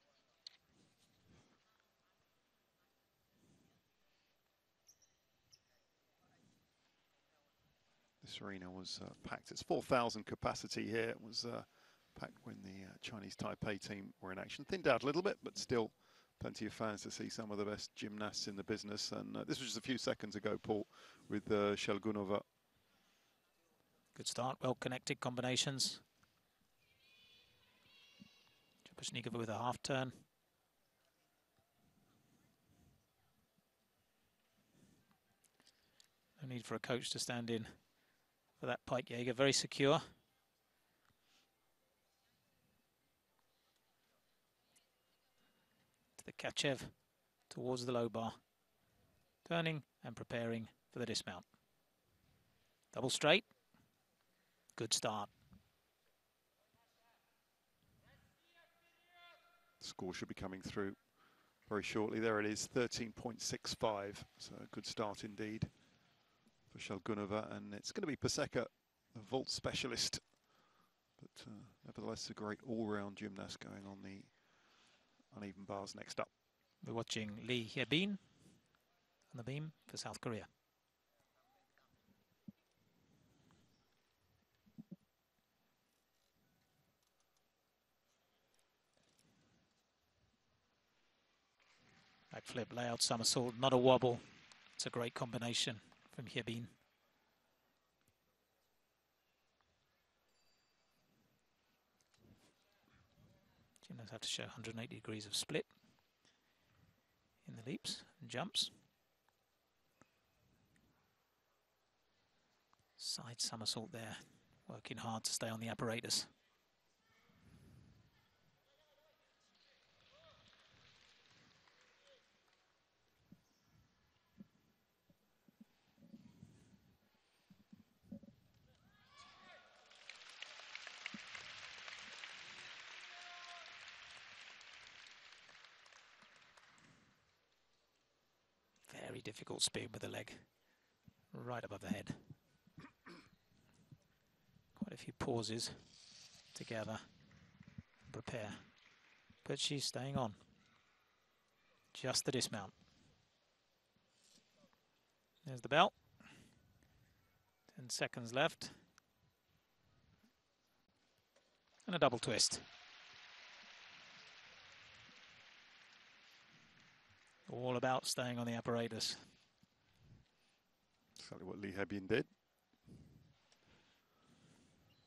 This arena was packed. It's 4,000 capacity here. It was packed when the Chinese Taipei team were in action. Thinned out a little bit, but still plenty of fans to see some of the best gymnasts in the business. And this was just a few seconds ago, Paul, with Shelgunova. Good start, well-connected combinations. Chapashnikova with a half turn. No need for a coach to stand in for that Pike Jaeger, very secure. To the Kachev towards the low bar. Turning and preparing for the dismount. Double straight. Good start. Score should be coming through very shortly. There it is, 13.65. So a good start indeed for Shelgunova, and it's going to be Paseka, the vault specialist. But nevertheless, a great all-round gymnast going on the uneven bars next up. We're watching Lee Hyebin on the beam for South Korea. Back flip, layout somersault, not a wobble. It's a great combination from Hyebin. Gymnasts have to show 180 degrees of split in the leaps and jumps. Side somersault there, working hard to stay on the apparatus. Very difficult spin with the leg right above the head. Quite a few pauses to gather and prepare, but she's staying on. Just the dismount. There's the bell. 10 seconds left. And a double twist. All about staying on the apparatus. Exactly what Lee Hyebin did.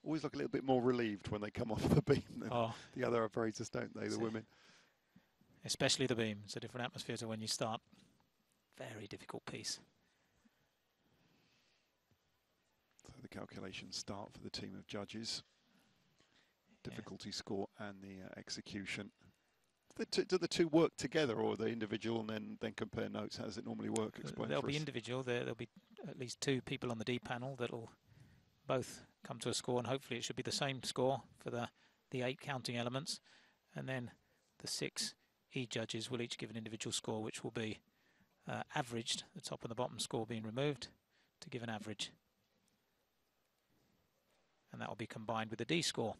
Always look a little bit more relieved when they come off the beam than the other operators, don't they, the women? Especially the beam. It's a different atmosphere to when you start. Very difficult piece. So the calculations start for the team of judges. Difficulty score and the execution. Do the two work together, or are they individual and then compare notes? How does it normally work? Explain They'll for be us. individual. There'll be at least 2 people on the D panel that'll both come to a score, and hopefully it should be the same score for the 8 counting elements. And then the 6 E judges will each give an individual score, which will be averaged, the top and the bottom score being removed to give an average. And that will be combined with the D score.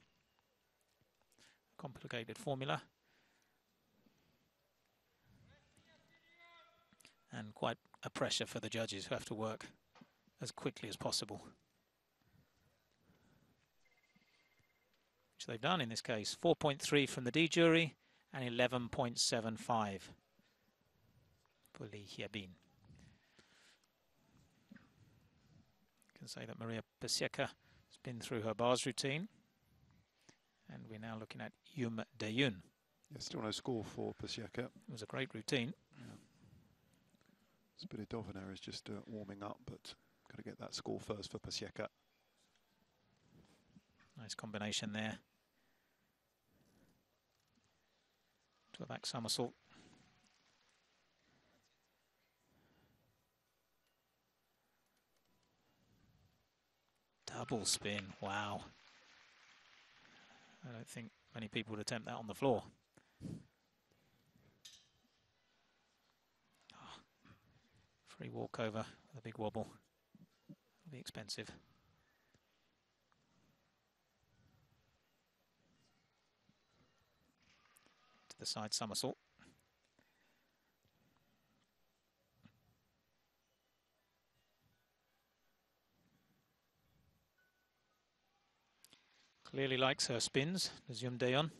Complicated formula. And quite a pressure for the judges who have to work as quickly as possible. Which they've done in this case. 4.3 from the D jury and 11.75 for Lee Hyebin. You can say that Maria Pasieka has been through her bars routine. And we're now looking at Yum Dae-yun. Yeah, still no score for Pasieka. It was a great routine. Yeah. Spiridovina is just warming up, but got to get that score first for Pasieka. Nice combination there. To a back somersault. Double spin, wow. I don't think many people would attempt that on the floor. Free walkover with a big wobble. It'll be expensive. To the side somersault. Clearly likes her spins, Nazim Dayon.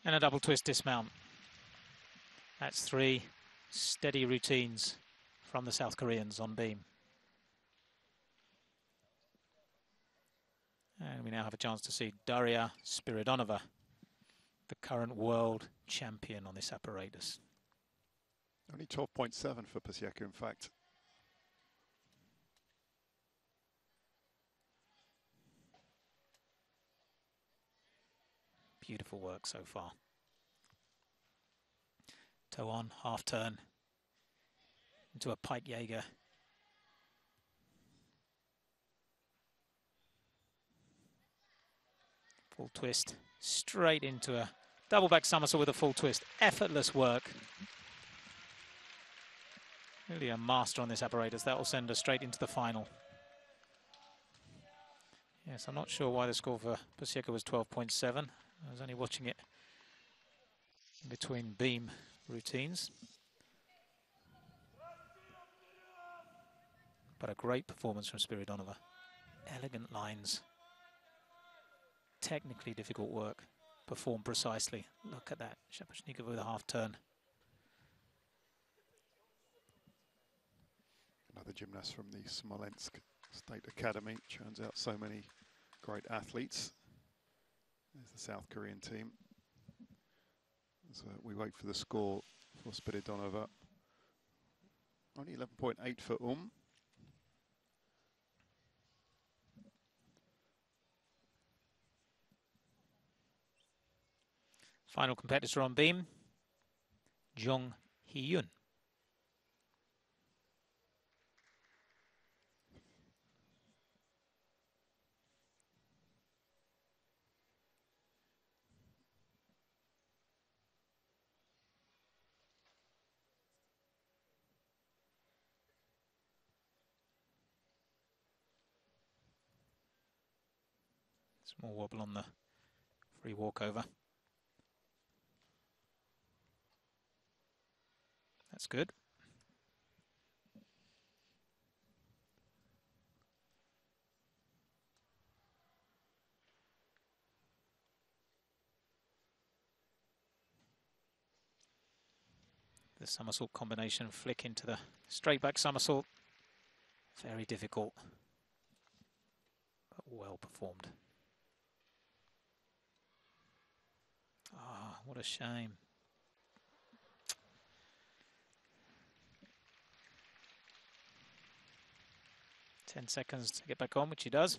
And a double twist dismount. That's 3 steady routines from the South Koreans on beam. And we now have a chance to see Daria Spiridonova, the current world champion on this apparatus. Only 12.7 for Pasieka, in fact. Beautiful work so far. Toe on, half turn into a pike Jaeger. Full twist, straight into a double back somersault with a full twist. Effortless work. Really a master on this apparatus. That will send her straight into the final. Yes, I'm not sure why the score for Pasieka was 12.7. I was only watching it in between beam routines. But a great performance from Spiridonova. Elegant lines. Technically difficult work. Performed precisely. Look at that. Shaposhnikova with a half turn. Another gymnast from the Smolensk State Academy. Turns out so many great athletes. There's the South Korean team. So we wait for the score for Spiridonova. Only 11.8 for Final competitor on beam, Jung Hee-yoon. Small wobble on the free walkover. That's good. The somersault combination flick into the straight back somersault. Very difficult, but well performed. Ah, what a shame. Ten seconds to get back on, which he does.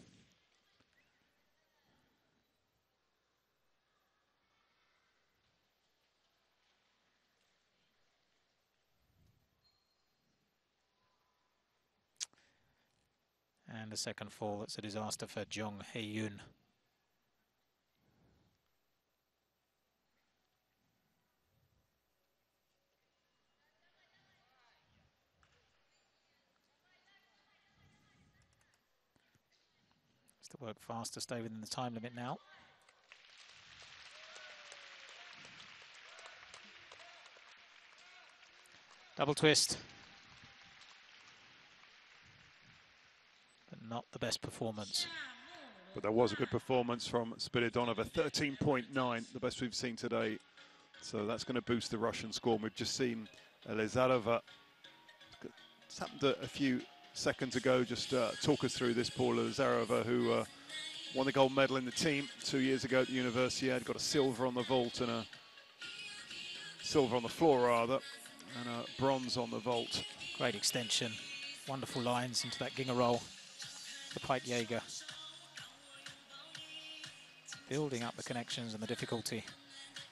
And a second fall. That's a disaster for Jung Hee-yoon. Has to work fast to stay within the time limit now. Double twist. But not the best performance. But there was a good performance from Spiridonova, 13.9, the best we've seen today. So that's going to boost the Russian score. And we've just seen Elizarova. It's happened a few seconds ago. Just talk us through this, Paul. Elizarova, who won the gold medal in the team 2 years ago at the Universiade, got a silver on the vault and a silver on the floor, rather, and a bronze on the vault. Great extension. Wonderful lines into that Ginger roll. The pike Jaeger. Building up the connections and the difficulty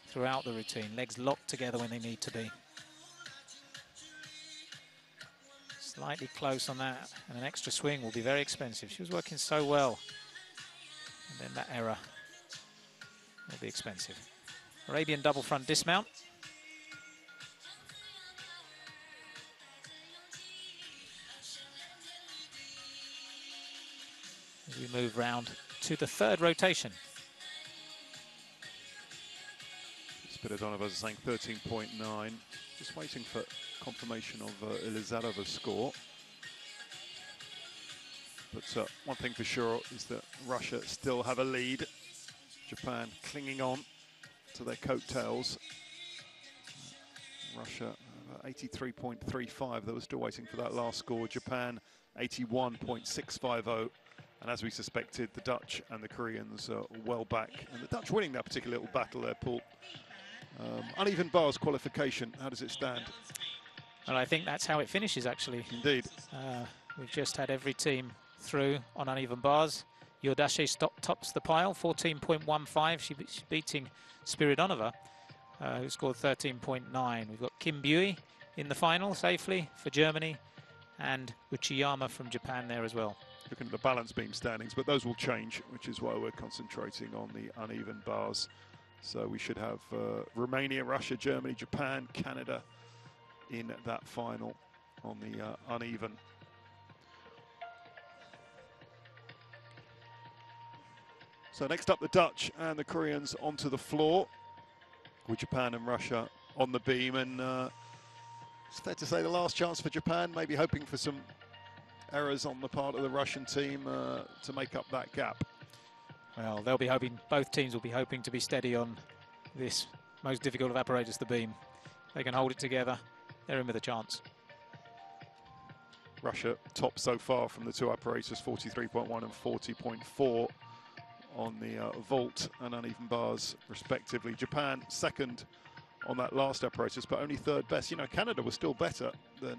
throughout the routine. Legs locked together when they need to be. Slightly close on that, and an extra swing will be very expensive. She was working so well, and then that error will be expensive. Arabian double front dismount. As we move round to the third rotation. Spiridonova's saying 13.9. Just waiting for confirmation of Elizadova's score. But one thing for sure is that Russia still have a lead. Japan clinging on to their coattails. Russia 83.35. They were still waiting for that last score. Japan 81.650. And as we suspected, the Dutch and the Koreans are well back. And the Dutch winning that particular little battle there, Paul. Uneven bars qualification, how does it stand? Well, I think that's how it finishes, actually. Indeed. We've just had every team through on uneven bars. Yodashe tops the pile, 14.15. She's beating Spiridonova, who scored 13.9. We've got Kim Bui in the final safely for Germany, and Uchiyama from Japan there as well. Looking at the balance beam standings, but those will change, which is why we're concentrating on the uneven bars. So we should have Romania, Russia, Germany, Japan, Canada in that final on the uneven. So next up, the Dutch and the Koreans onto the floor, with Japan and Russia on the beam. And it's fair to say the last chance for Japan, maybe hoping for some errors on the part of the Russian team to make up that gap. Well, they'll be hoping, both teams will be hoping to be steady on this most difficult of apparatus, the beam. They can hold it together, they're in with a chance. Russia top so far from the two apparatus, 43.1 and 40.4 on the vault and uneven bars respectively. Japan second on that last apparatus, but only third best. You know, Canada was still better than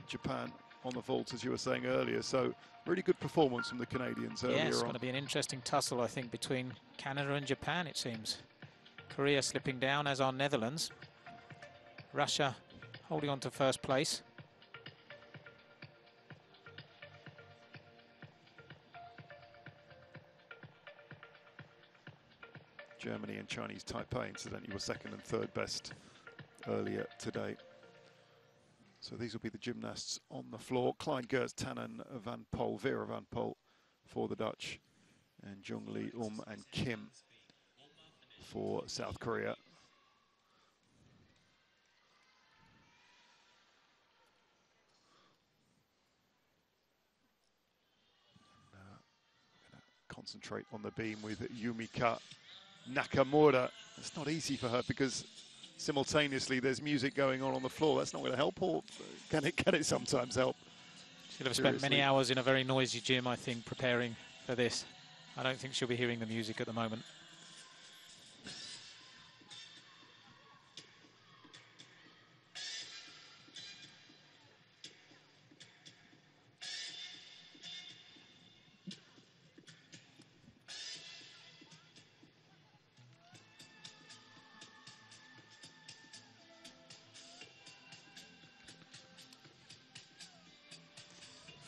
Japan on the vault, as you were saying earlier. So really good performance from the Canadians earlier on. Yeah, it's going to be an interesting tussle, I think, between Canada and Japan, it seems. Korea slipping down, as are Netherlands. Russia holding on to first place. Germany and Chinese Taipei, incidentally, were second and third best earlier today. So these will be the gymnasts on the floor. Klein, Geerts, Tannen, Van Poel, Vera Van Poel for the Dutch, and Jung Lee, and Kim for South Korea. Concentrate on the beam with Yumika Nakamura. It's not easy for her because simultaneously there's music going on the floor. That's not going to help, or can it sometimes help? She'll have spent many hours in a very noisy gym, I think, preparing for this. I don't think she'll be hearing the music at the moment.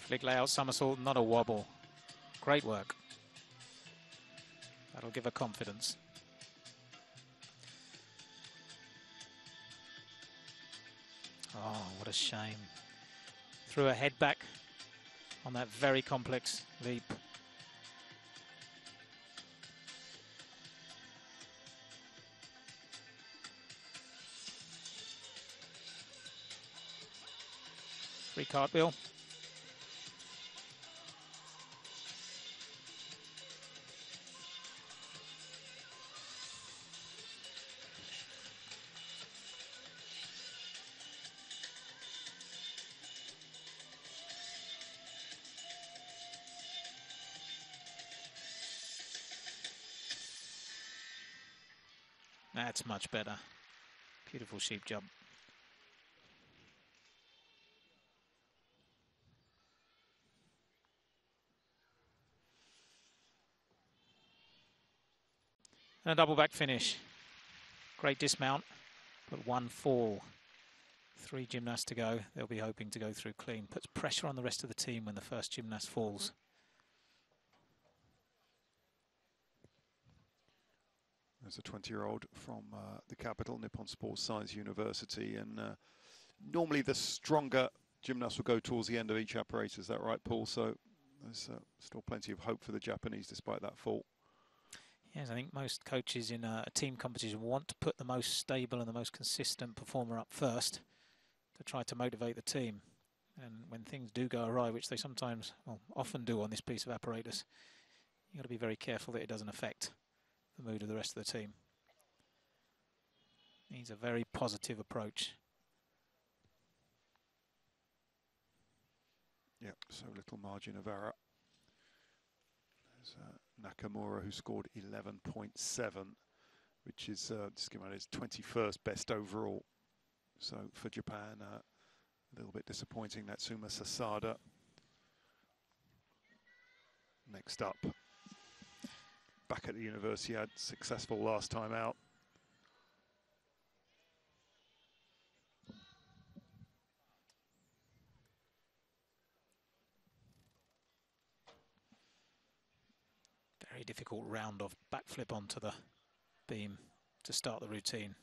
Flick layout somersault, not a wobble. Great work. That'll give her confidence. Oh, what a shame. Threw her head back on that very complex leap. Free cartwheel. That's much better. Beautiful sheep jump. And a double back finish. Great dismount, but one fall. 3 gymnasts to go. They'll be hoping to go through clean. Puts pressure on the rest of the team when the first gymnast falls. There's a 20-year-old from the capital, Nippon Sports Science University, and normally the stronger gymnasts will go towards the end of each apparatus. Is that right, Paul? So there's still plenty of hope for the Japanese despite that fall. Yes, I think most coaches in a team competition want to put the most stable and the most consistent performer up first to try to motivate the team. And when things do go awry, which they sometimes, well, often do on this piece of apparatus, you've got to be very careful that it doesn't affect the mood of the rest of the team. Needs a very positive approach. Yeah, so little margin of error. There's Nakamura, who scored 11.7, which is just given his 21st best overall. So for Japan, a little bit disappointing. Natsuma Sasada. Next up, back at the Universiade, successful last time out. Very difficult round of backflip onto the beam to start the routine.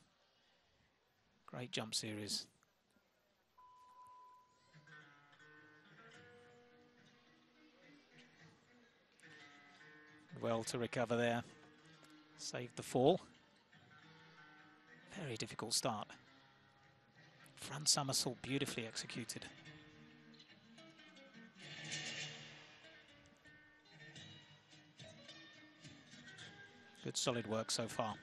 Great jump series. Well to recover there. Saved the fall. Very difficult start. Front somersault beautifully executed. Good solid work so far.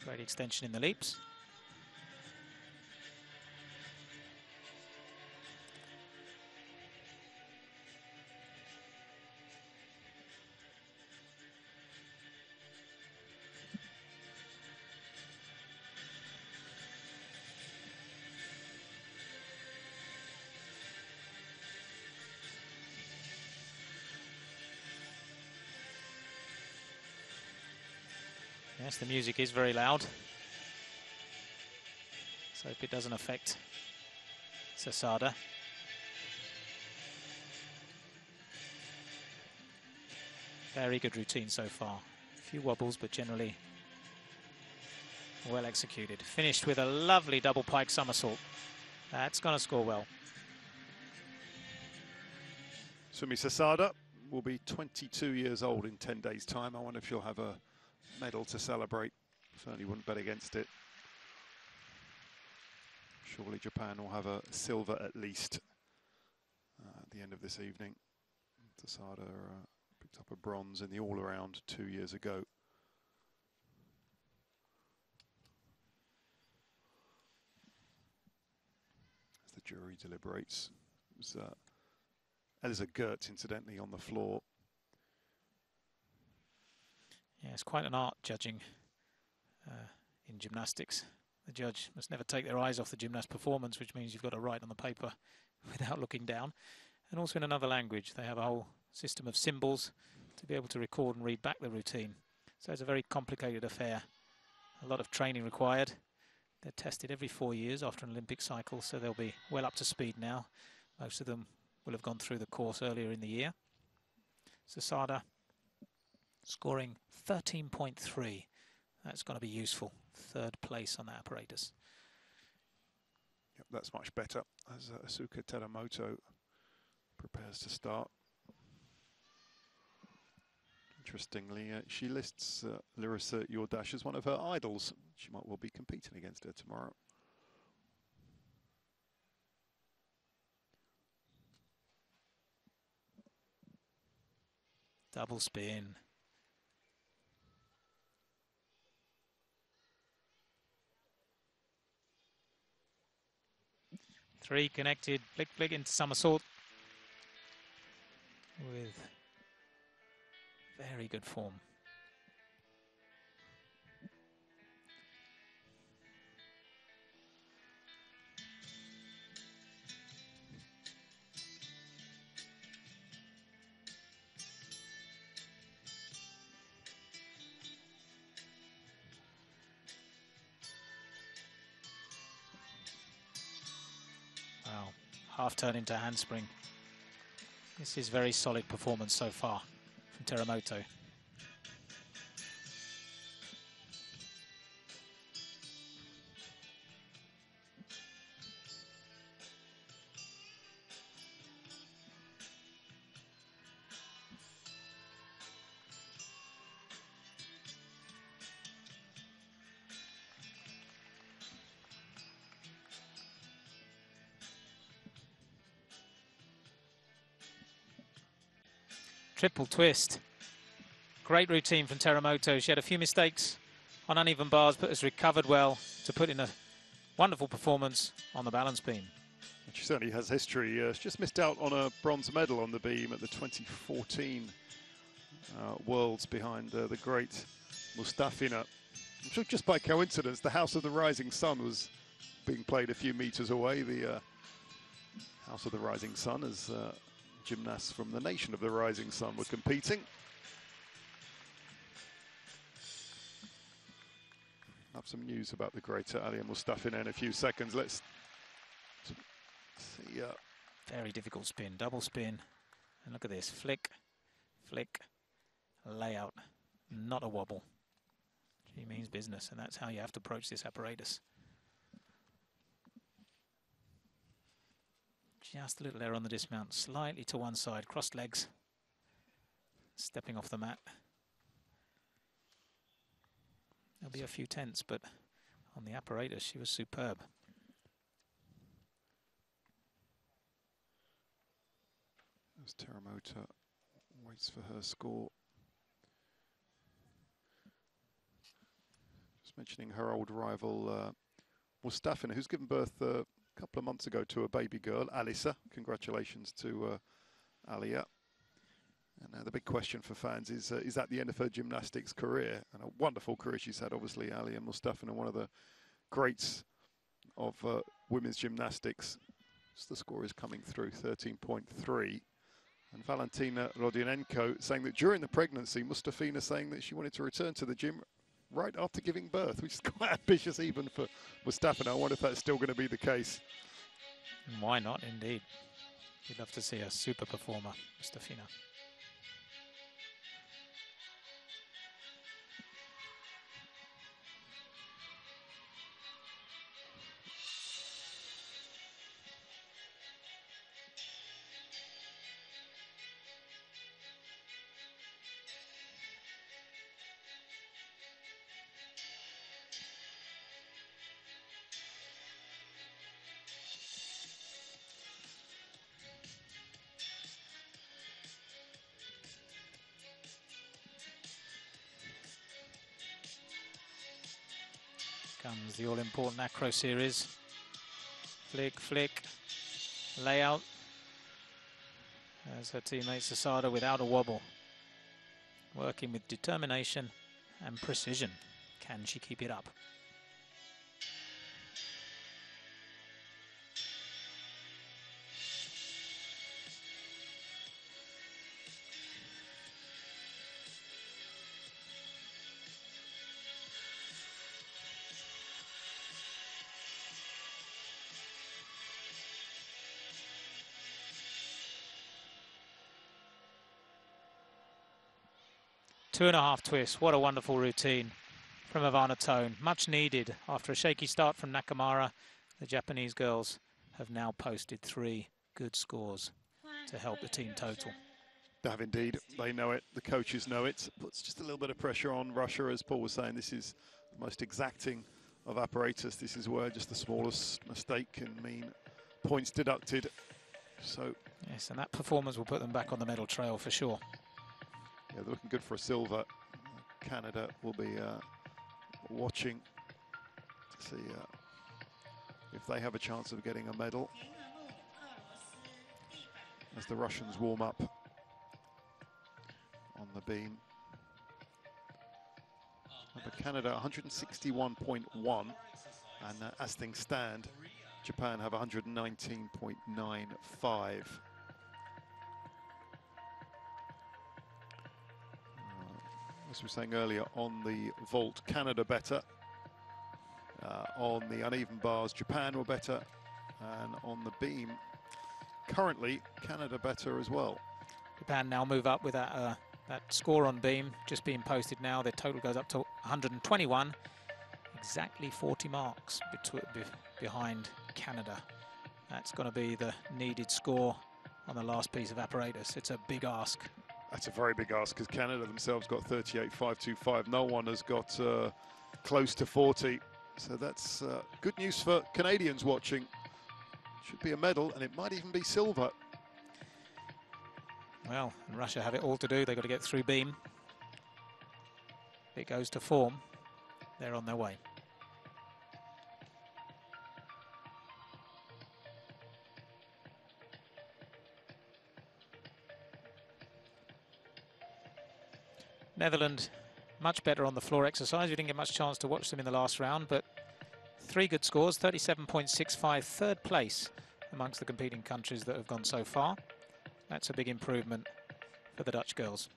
Great extension in the leaps. Yes, the music is very loud, so hope it doesn't affect Sasada. Very good routine so far. A few wobbles, but generally well executed. Finished with a lovely double pike somersault. That's going to score well. Sumi Sasada will be 22 years old in 10 days' time. I wonder if she'll have a medal to celebrate. Certainly wouldn't bet against it. Surely Japan will have a silver at least at the end of this evening. Sasada picked up a bronze in the all-around 2 years ago. As the jury deliberates, it was Elsa Gertz, incidentally, on the floor. Yeah, it's quite an art judging in gymnastics. The judge must never take their eyes off the gymnast performance, which means you've got to write on the paper without looking down. And also in another language, they have a whole system of symbols to be able to record and read back the routine. So it's a very complicated affair. A lot of training required. They're tested every 4 years after an Olympic cycle, so they'll be well up to speed now. Most of them will have gone through the course earlier in the year. Sasada scoring 13.3. That's going to be useful. 3rd place on that apparatus. Yep, that's much better as Asuka Teramoto prepares to start. Interestingly, she lists Larissa Jordache as one of her idols. She might well be competing against her tomorrow. Double spin. Three connected, flick, flick into somersault with very good form. half turn into handspring. This is very solid performance so far from Teramoto. Triple twist. Great routine from Teramoto. She had a few mistakes on uneven bars, but has recovered well to put in a wonderful performance on the balance beam. She certainly has history. She just missed out on a bronze medal on the beam at the 2014 Worlds behind the great Mustafina. I'm sure just by coincidence, the House of the Rising Sun was being played a few meters away. The House of the Rising Sun, as gymnasts from the nation of the Rising Sun were competing. Have some news about the great Alia Mustafina in a few seconds. Let's see. Very difficult spin, double spin. And look at this, flick, flick, layout, not a wobble. She means business, and that's how you have to approach this apparatus. Just a little error on the dismount, slightly to one side, crossed legs, stepping off the mat. There'll be a few tenths, but on the apparatus, she was superb. As Teramoto waits for her score. Just mentioning her old rival, Mustafina, who's given birth a couple of months ago to a baby girl, Alisa. Congratulations to Alia. And the big question for fans is that the end of her gymnastics career? And a wonderful career she's had, obviously, Alia Mustafina, one of the greats of women's gymnastics. So the score is coming through, 13.3. And Valentina Rodionenko saying that during the pregnancy, Mustafina saying that she wanted to return to the gym right after giving birth, which is quite ambitious even for Mustafina. I wonder if that's still going to be the case. Why not, indeed. You'd love to see a super performer, Mustafina. Comes the all-important acro series. Flick, flick, layout. As her teammate Sasada without a wobble. Working with determination and precision. Can she keep it up? Two and a half twists. What a wonderful routine from Ivana Tone. Much needed after a shaky start from Nakamura. The Japanese girls have now posted 3 good scores to help the team total. They have indeed. They know it. The coaches know it. Puts just a little bit of pressure on Russia. As Paul was saying, this is the most exacting of apparatus. This is where just the smallest mistake can mean points deducted. So yes, and that performance will put them back on the medal trail for sure. Yeah, they're looking good for a silver. Canada will be watching to see if they have a chance of getting a medal as the Russians warm up on the beam. But Canada 161.1, and as things stand, Japan have 119.95. As we were saying earlier, on the vault, Canada better. On the uneven bars, Japan were better. And on the beam, currently Canada better as well. Japan now move up with that score on beam just being posted now. Their total goes up to 121, exactly 40 marks behind Canada. That's going to be the needed score on the last piece of apparatus. It's a big ask. That's a very big ask because Canada themselves got 38.525. No one has got close to 40. So that's good news for Canadians watching. Should be a medal, and it might even be silver. Well, and Russia have it all to do. They've got to get through beam. If it goes to form, they're on their way. Netherlands much better on the floor exercise. We didn't get much chance to watch them in the last round, but 3 good scores, 37.65, third place amongst the competing countries that have gone so far. That's a big improvement for the Dutch girls.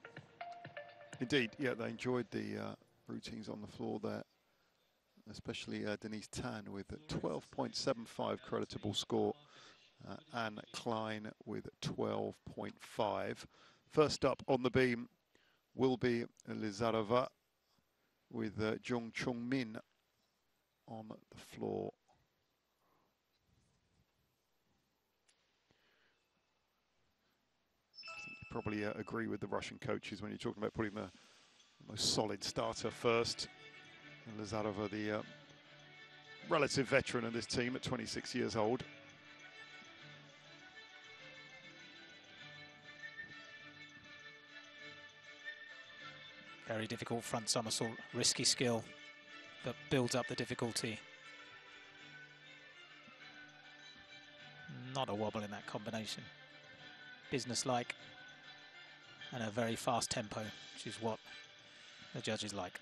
Indeed, yeah, they enjoyed the routines on the floor there, especially Denise Tan with a 12.75 creditable score, Anne Klein with 12.5. First up on the beam will be Elizarova with Jung Chung Min on the floor. I think you probably agree with the Russian coaches when you're talking about putting the most solid starter first. Elizarova, the relative veteran of this team at 26 years old. Very difficult front somersault, risky skill that builds up the difficulty. Not a wobble in that combination. Businesslike and a very fast tempo, which is what the judges like.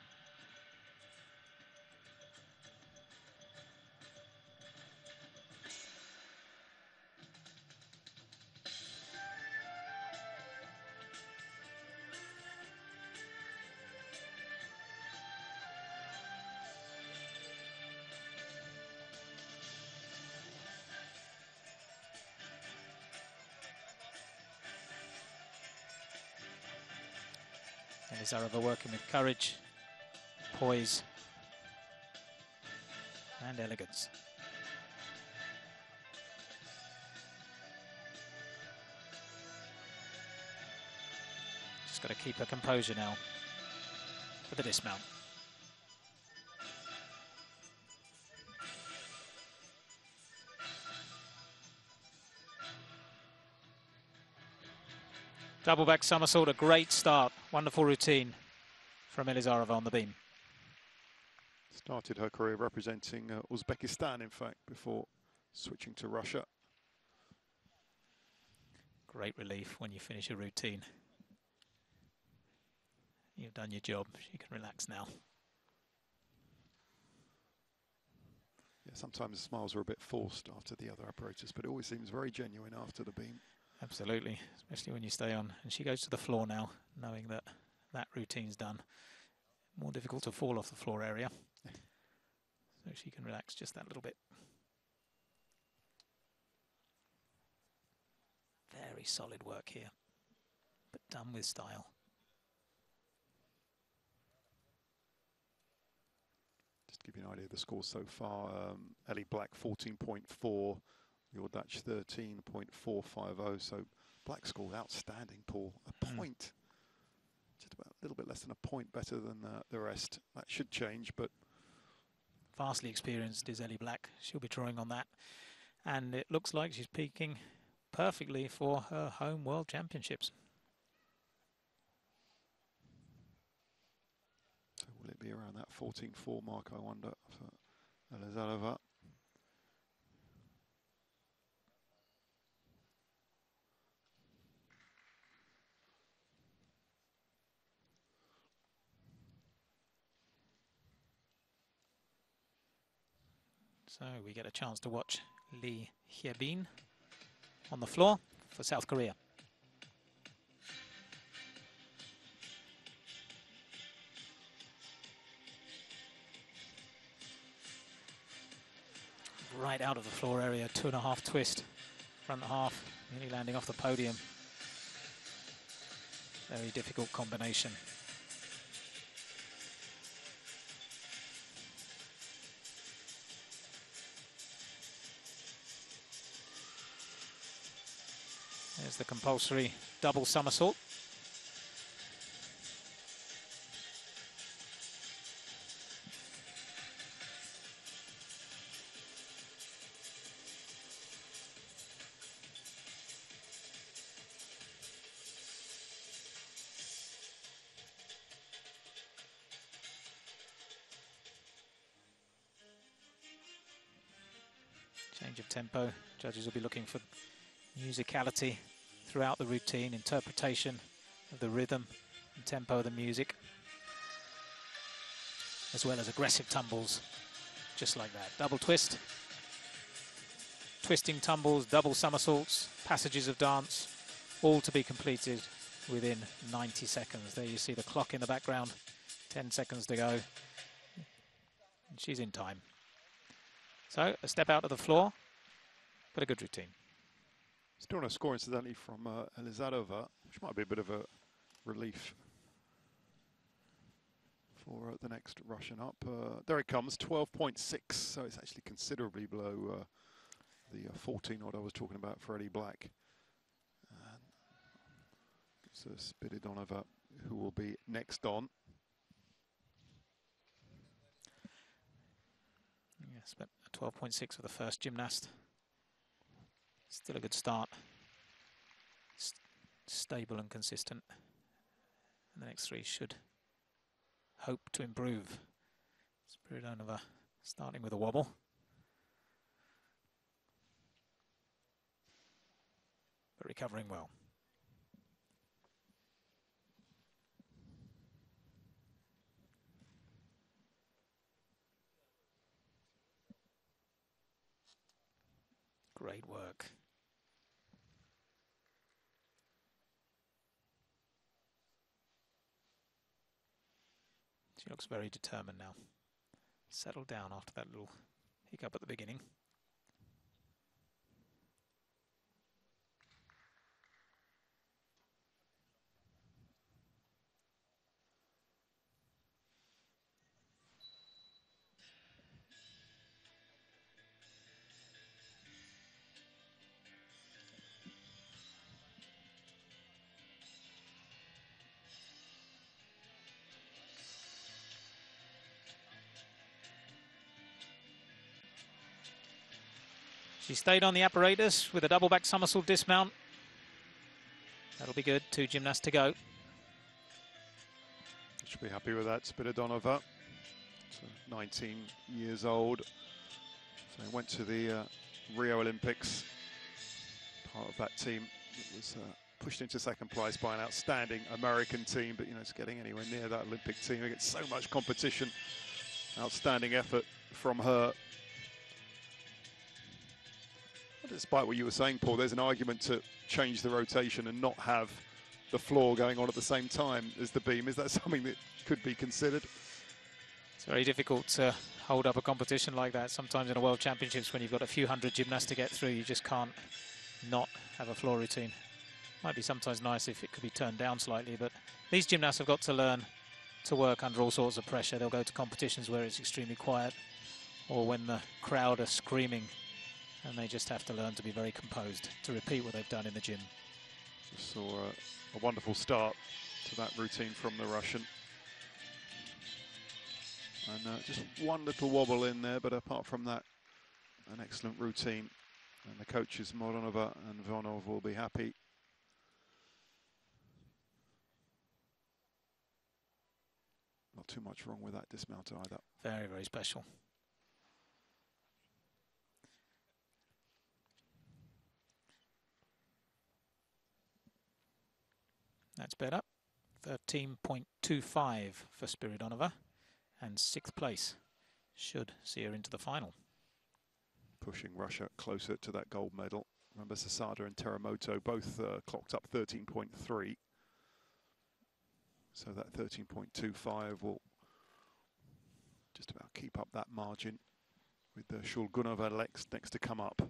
Elizarova working with courage, poise, and elegance. Just got to keep her composure now for the dismount. Double back somersault, a great start. Wonderful routine from Elizarova on the beam. Started her career representing Uzbekistan, in fact, before switching to Russia. Great relief when you finish a routine. You've done your job. You can relax now. Yeah, sometimes smiles are a bit forced after the other apparatus, but it always seems very genuine after the beam. Absolutely, especially when you stay on. And she goes to the floor now, knowing that that routine's done. More difficult to fall off the floor area. So she can relax just that little bit. Very solid work here, but done with style. Just to give you an idea of the score so far, Ellie Black 14.4, your Dutch 13.450. So Black scored outstanding, Paul. A point, just about a little bit less than a point better than the rest. That should change, but vastly experienced is Ellie Black. She'll be drawing on that, and it looks like she's peaking perfectly for her home World Championships. So will it be around that 14.4 mark, I wonder, for Elizarova? So we get a chance to watch Lee Hyebin on the floor for South Korea. Right out of the floor area, 2.5 twist, front half, Nearly landing off the podium. Very difficult combination. There's the compulsory double somersault. Change of tempo. Judges will be looking for musicality throughout the routine, interpretation of the rhythm and tempo of the music, as well as aggressive tumbles, just like that. Double twist, twisting tumbles, double somersaults, passages of dance, all to be completed within 90 seconds. There you see the clock in the background, 10 seconds to go. And she's in time. So a step out of the floor, but a good routine. Still on a score, incidentally, from Elizadova, which might be a bit of a relief for the next Russian up. There it comes, 12.6, so it's actually considerably below the 14 odd I was talking about for Eddie Black. So Spiridonova, who will be next on. Yes, but 12.6 for the first gymnast. Still a good start. Stable and consistent. And the next three should hope to improve. Spiridonova starting with a wobble. But recovering well. Great work. She looks very determined now. Settled down after that little hiccup at the beginning. She stayed on the apparatus with a double back somersault dismount. That'll be good. 2 gymnasts to go. Should be happy with that, Spiridonova. So 19 years old. So went to the Rio Olympics. Part of that team that was pushed into second place by an outstanding American team, but you know, it's getting anywhere near that Olympic team. They get so much competition. Outstanding effort from her. Despite what you were saying, Paul, there's an argument to change the rotation and not have the floor going on at the same time as the beam. Is that something that could be considered? It's very difficult to hold up a competition like that. Sometimes in a World Championships, when you've got a few hundred gymnasts to get through, you just can't not have a floor routine. Might be sometimes nice if it could be turned down slightly, but these gymnasts have got to learn to work under all sorts of pressure. They'll go to competitions where it's extremely quiet or when the crowd are screaming, and they just have to learn to be very composed to repeat what they've done in the gym. Just saw a wonderful start to that routine from the Russian. And just one little wobble in there, but apart from that, an excellent routine. And the coaches, Moronova and Vonov, will be happy. Not too much wrong with that dismount either. Very, very special. That's better. 13.25 for Spiridonova, and 6th place should see her into the final. Pushing Russia closer to that gold medal. Remember, Sasada and Teramoto both clocked up 13.3. So that 13.25 will just about keep up that margin with the Shulgunova next to come up.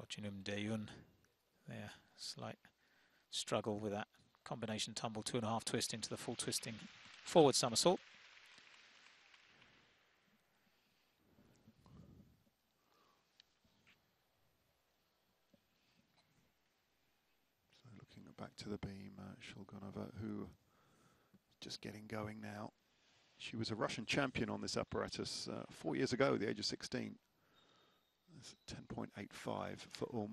Fortunum Deyun there, slight struggle with that combination tumble, 2.5 twist into the full twisting forward somersault. So looking back to the beam, Shulgunova, who just getting going now. She was a Russian champion on this apparatus 4 years ago, at the age of 16. That's 10.85 for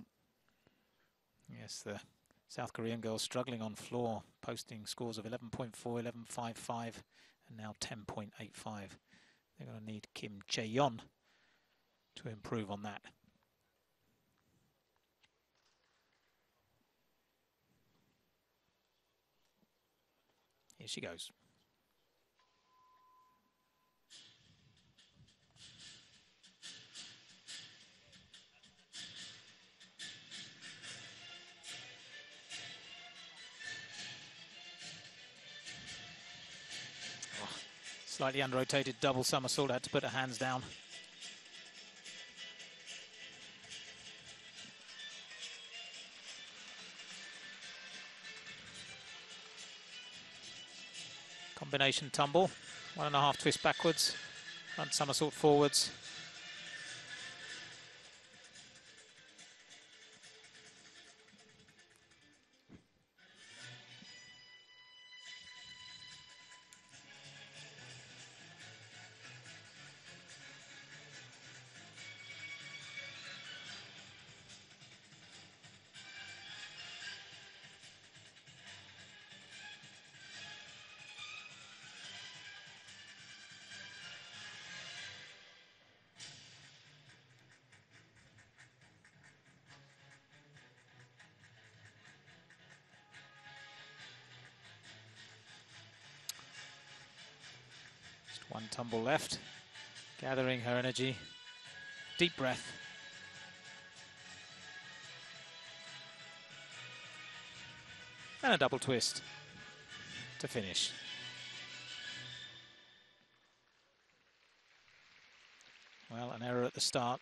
Yes, the South Korean girls struggling on floor, posting scores of 11.4, 11.55, and now 10.85. They're going to need Kim Chae-yeon to improve on that. Here she goes. Slightly under-rotated double somersault, had to put her hands down. Combination tumble, 1.5 twist backwards, front somersault forwards. One tumble left, gathering her energy. Deep breath. And a double twist to finish. Well, an error at the start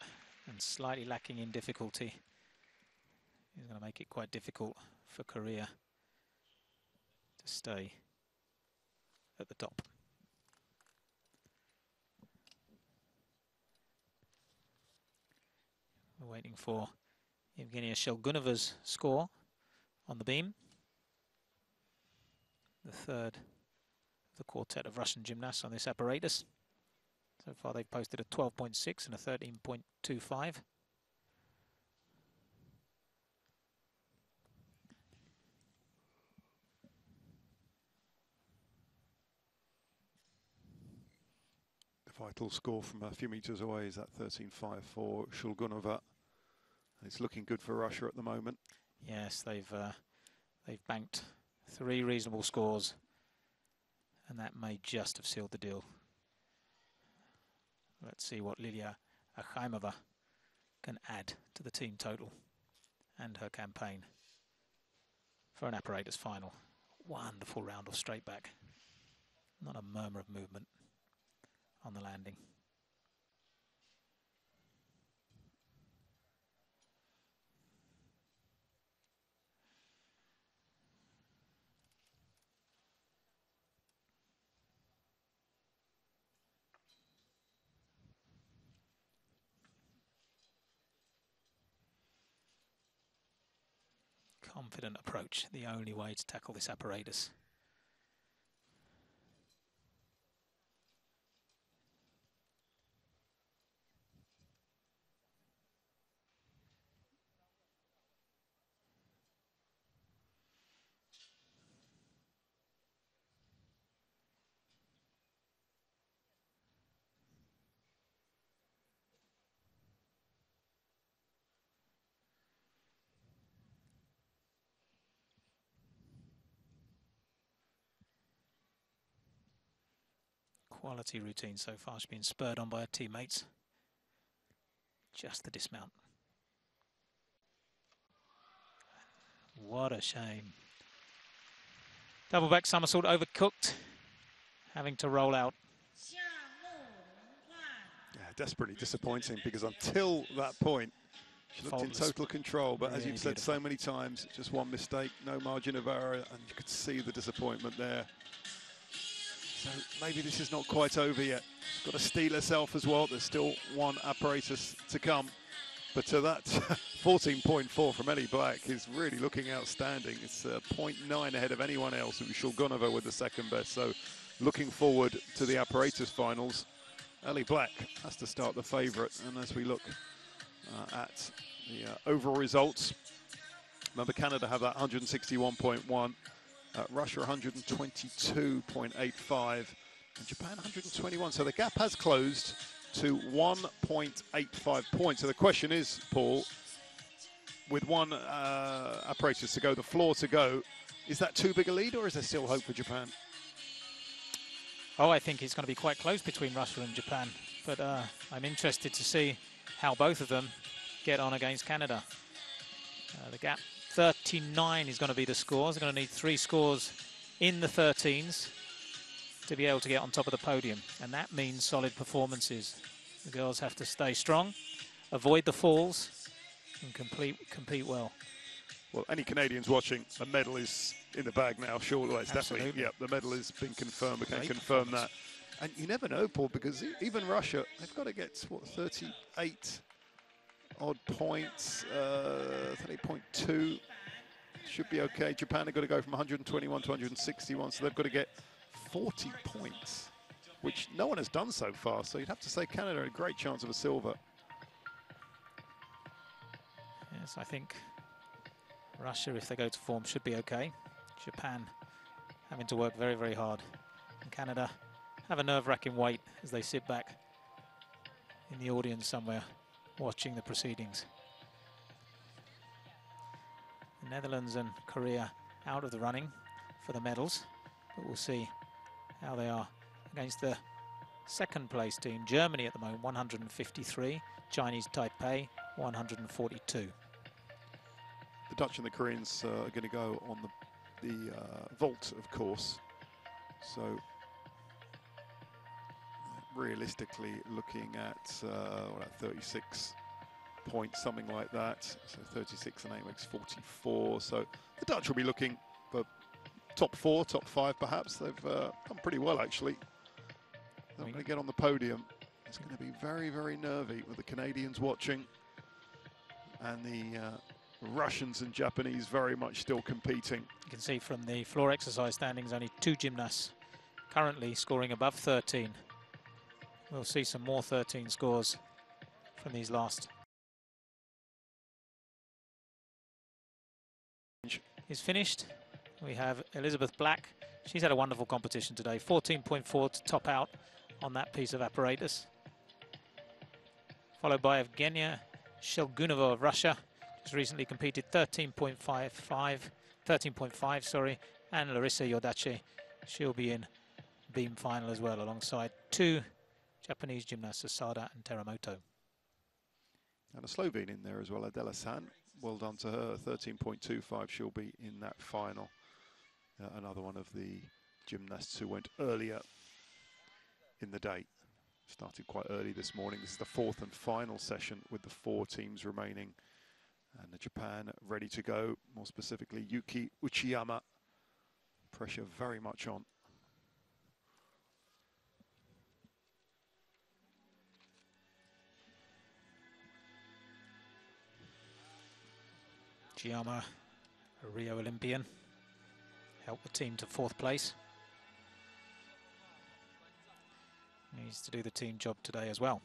and slightly lacking in difficulty is going to make it quite difficult for Korea to stay at the top. We're waiting for Evgenia Shulgunova's score on the beam. The third of the quartet of Russian gymnasts on this apparatus. So far they've posted a 12.6 and a 13.25. The vital score from a few meters away is that 13.5 for Shulgunova. It's looking good for Russia at the moment. Yes, they've banked 3 reasonable scores, and that may just have sealed the deal. Let's see what Lilia Achaimova can add to the team total and her campaign for an apparatus final. Wonderful round of straight back. Not a murmur of movement on the landing. Confident approach, the only way to tackle this apparatus. Quality routine so far. She's been spurred on by her teammates. Just the dismount. What a shame. Double back somersault overcooked. Having to roll out. Yeah, desperately disappointing because until that point, She looked in total control, but really as you've said so many times, just one mistake, no margin of error, and you could see the disappointment there. So maybe this is not quite over yet. She's got to steel herself as well. There's still one apparatus to come. But that 14.4 from Ellie Black is really looking outstanding. It's 0.9 ahead of anyone else. It was Shulgunova with the second best. So looking forward to the apparatus finals. Ellie Black has to start the favourite. And as we look at the overall results, remember Canada have that 161.1, Russia 122.85, and Japan 121. So the gap has closed to 1.85 points. So the question is, Paul, with one apparatus to go, the floor to go, is that too big a lead, or is there still hope for Japan? Oh, I think it's going to be quite close between Russia and Japan, but I'm interested to see how both of them get on against Canada. The gap 39 is going to be the scores. They're going to need 3 scores in the 13s to be able to get on top of the podium, and that means solid performances. The girls have to stay strong, avoid the falls, and compete well. Well, any Canadians watching, a medal is in the bag now, sure. Well, it's definitely, yeah, the medal has been confirmed. We can confirm that. And you never know, Paul, because even Russia, they've got to get, what, 38 odd points, 38.2 should be okay. Japan have got to go from 121 to 161, so they've got to get 40 points, which no one has done so far. So you'd have to say Canada had a great chance of a silver. Yes, I think Russia, if they go to form, should be okay. Japan having to work very, very hard. And Canada have a nerve-wracking wait as they sit back in the audience somewhere watching the proceedings. The Netherlands and Korea out of the running for the medals, but we'll see how they are against the second place team. Germany at the moment 153, Chinese Taipei 142. The Dutch and the Koreans are going to go on the vault, of course. So realistically looking at 36 points, something like that. So 36 and 8 makes 44. So the Dutch will be looking for top 4, top 5 perhaps. They've done pretty well actually. They're going to get on the podium. It's going to be very, very nervy with the Canadians watching and the Russians and Japanese very much still competing. You can see from the floor exercise standings, only 2 gymnasts currently scoring above 13. We'll see some more 13 scores from these last. Is finished. We have Elizabeth Black. She's had a wonderful competition today. 14.4 to top out on that piece of apparatus. Followed by Evgenia Shulgunova of Russia. Just recently competed 13.5, sorry, and Larissa Yodache. She'll be in beam final as well, alongside 2 Japanese gymnasts, Asada and Teramoto. And a Slovene in there as well, Adela San. Well done to her, 13.25. She'll be in that final. Another one of the gymnasts who went earlier in the day. Started quite early this morning. This is the 4th and final session with the 4 teams remaining. And the Japan ready to go, more specifically Yuki Uchiyama. Pressure very much on. Uchiyama, a Rio Olympian, helped the team to 4th place. Needs to do the team job today as well.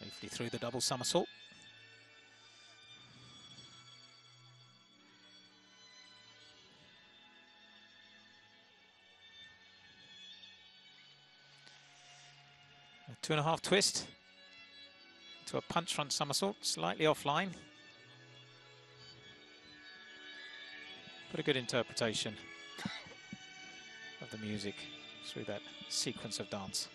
Safely through the double somersault. A 2.5 twist to a punch front somersault, slightly offline. But a good interpretation of the music through that sequence of dance.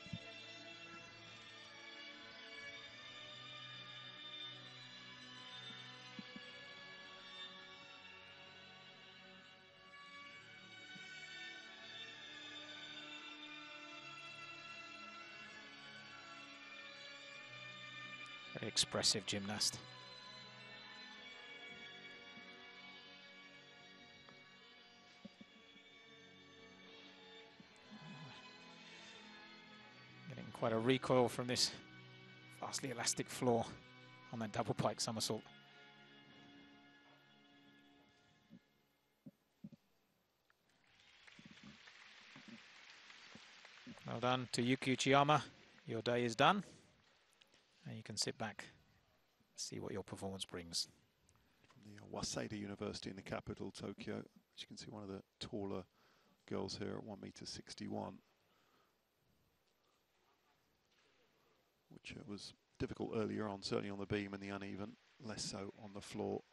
Very expressive gymnast. Getting quite a recoil from this vastly elastic floor on that double pike somersault. Well done to Yuki Uchiyama. Your day is done. And you can sit back, see what your performance brings. From the Waseda University in the capital, Tokyo. As you can see, one of the taller girls here at 1.61 m, which was difficult earlier on, certainly on the beam and the uneven, less so on the floor.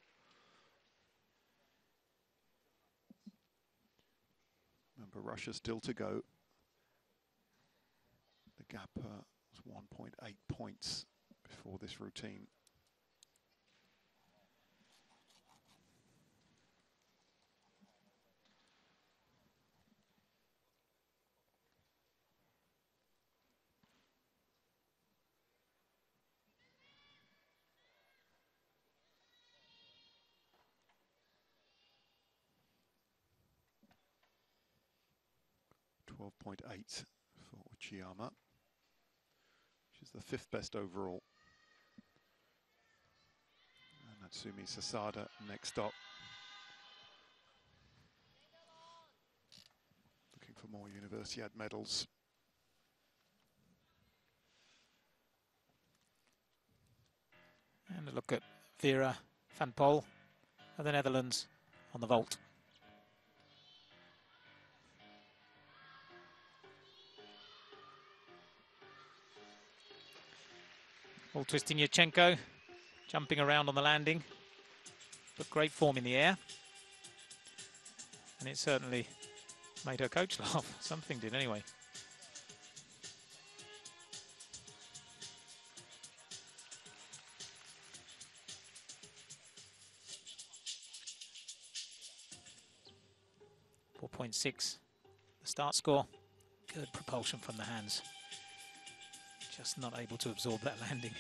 Remember, Russia still to go. The gap was 1.8 points before this routine. .8 for Uchiyama, which is the 5th best overall. And Natsumi Sasada next up. Looking for more Universiade medals. And a look at Vera van Pol of the Netherlands on the vault. All twisting Yurchenko, jumping around on the landing, but great form in the air. And it certainly made her coach laugh. Something did anyway. .6, the start score. Good propulsion from the hands. Just not able to absorb that landing.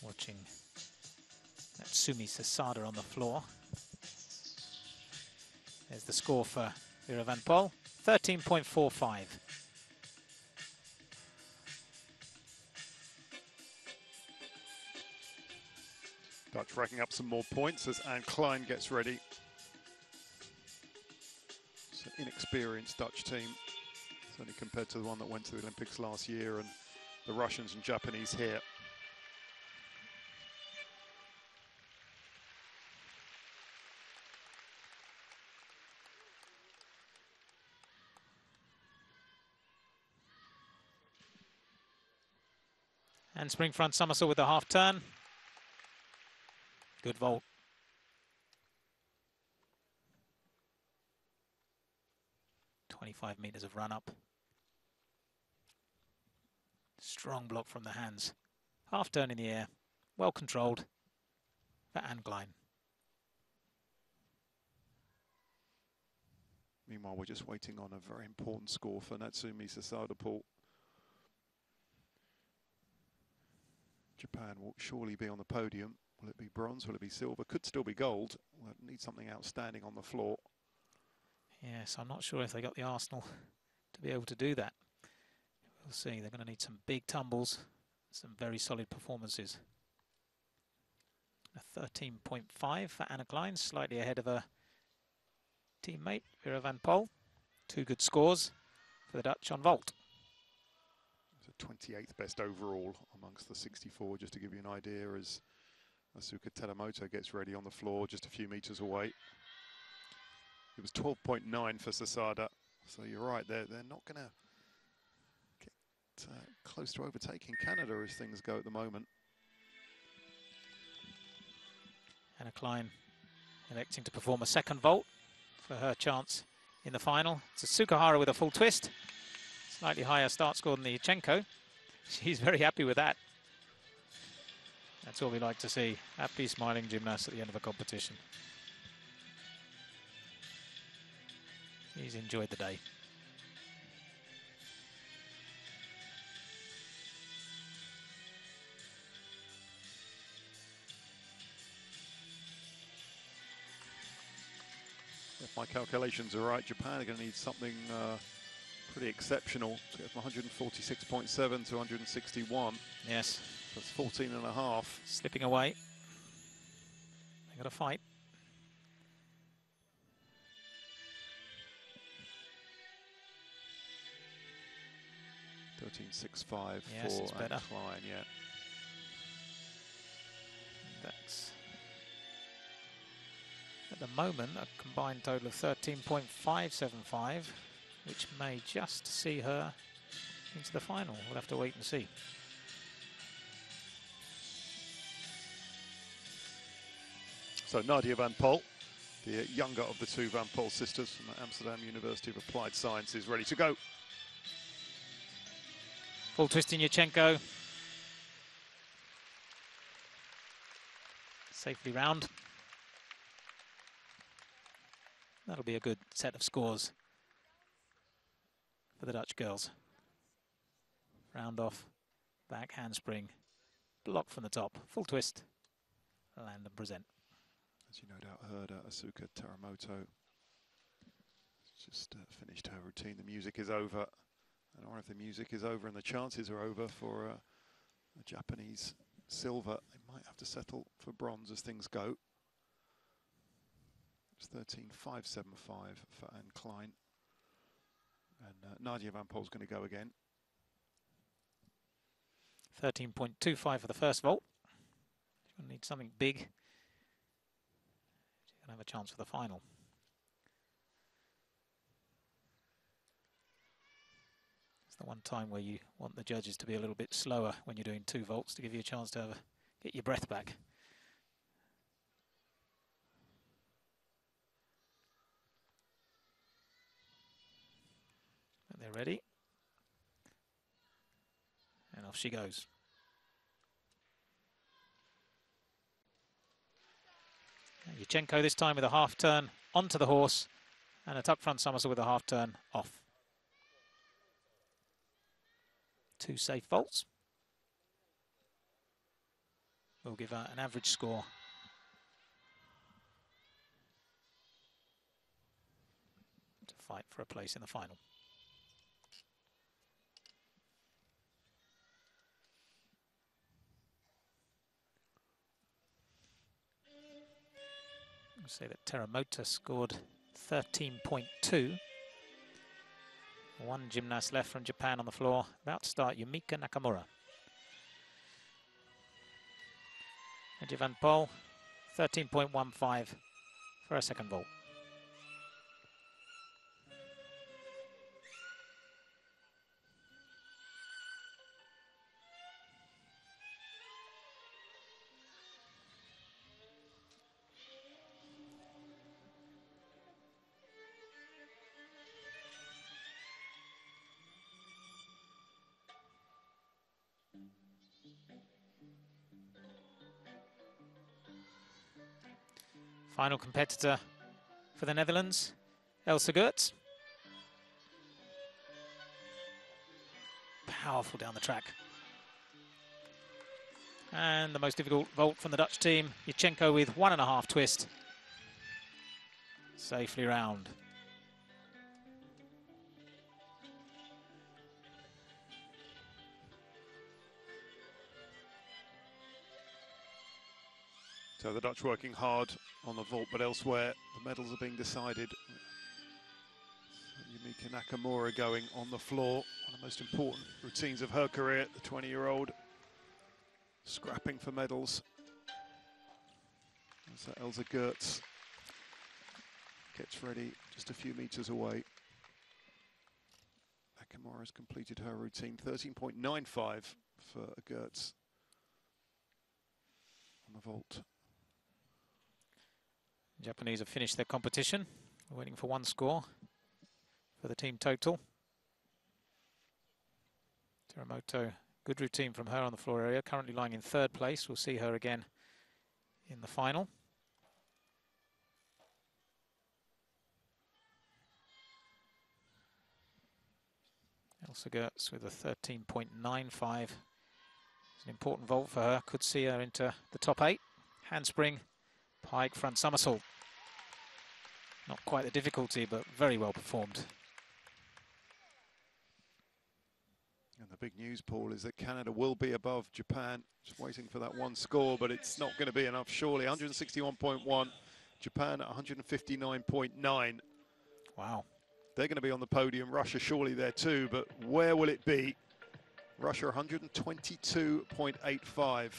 Watching Natsumi Sasada on the floor. There's the score for Vera van Pol, 13.45. Dutch racking up some more points as Anne Klein gets ready. It's an inexperienced Dutch team, certainly compared to the one that went to the Olympics last year, and the Russians and Japanese here. And spring front somersault with the half turn. Good vault. .25 meters of run up. Strong block from the hands. Half turn in the air. Well controlled for Anne Klein. Meanwhile, we're just waiting on a very important score for Natsumi Sasada. Japan will surely be on the podium. Will it be bronze? Will it be silver? Could still be gold. We'll need something outstanding on the floor. Yes, I'm not sure if they got the arsenal to be able to do that. We'll see. They're going to need some big tumbles, some very solid performances. A 13.5 for Anne Klein, slightly ahead of her teammate Vera van Pol. 2 good scores for the Dutch on vault. 28th best overall amongst the 64, just to give you an idea, as Asuka Teramoto gets ready on the floor just a few meters away. It was 12.9 for Sasada, so you're right, they're not going to get close to overtaking Canada as things go at the moment. Anne Klein electing to perform a second vault for her chance in the final. It's a Tsukahara with a full twist. Slightly higher start score than the Yurchenko. She's very happy with that. That's all we like to see. Happy, smiling gymnasts at the end of a competition. He's enjoyed the day. If my calculations are right, Japan are going to need something pretty exceptional to get from 146.7 to 161. Yes. That's 14 and a half. Slipping away. They got a fight. $13.65 yes, it's for better. Klein, yeah. That's at the moment a combined total of 13.575, which may just see her into the final. We'll have to wait and see. So Nadia van Pol, the younger of the two Van Pol sisters from the Amsterdam University of Applied Sciences, ready to go. Full twist in Yurchenko. Safely round. That'll be a good set of scores for the Dutch girls. Round off, back handspring, block from the top, full twist, land and present. As you no doubt heard, Asuka Teramoto just finished her routine. The music is over. And if the music is over and the chances are over for a Japanese silver, they might have to settle for bronze as things go. It's 13.575 for Anne Klein. And Nadia van Pol's going to go again. 13.25 for the first vault. She's going to need something big. She's going to have a chance for the final. It's the one time where you want the judges to be a little bit slower when you're doing 2 vaults to give you a chance to get your breath back. And they're ready. And off she goes. Yurchenko this time with a half turn onto the horse and a tuck front somersault with a half turn off. 2 safe vaults. We'll give her an average score. To fight for a place in the final. I'll say that Teramoto scored 13.2. One gymnast left from Japan on the floor. About to start, Yumika Nakamura. Nadia van Pol, 13.15 for a second vault. Final competitor for the Netherlands, Elsa Geerts. Powerful down the track. And the most difficult vault from the Dutch team, Yurchenko with 1.5 twist. Safely round. So the Dutch working hard on the vault, but elsewhere the medals are being decided. Yumika Nakamura going on the floor, one of the most important routines of her career, the 20-year-old scrapping for medals. As Elsa Geerts gets ready just a few meters away. Nakamura has completed her routine, 13.95 for Geerts on the vault. Japanese have finished their competition. We're waiting for one score for the team total. Teramoto Good routine from her on the floor area, currently lying in third place. We'll see her again in the final. Elsa Gertz with a 13.95. It's an important vault for her. Could see her into the top 8. Handspring, pike, front somersault. Not quite the difficulty, but very well performed. And the big news, Paul, is that Canada will be above Japan. Just waiting for that one score, but it's not going to be enough, surely. 161.1, Japan at 159.9. Wow. They're going to be on the podium. Russia surely there too, but where will it be? Russia 122.85.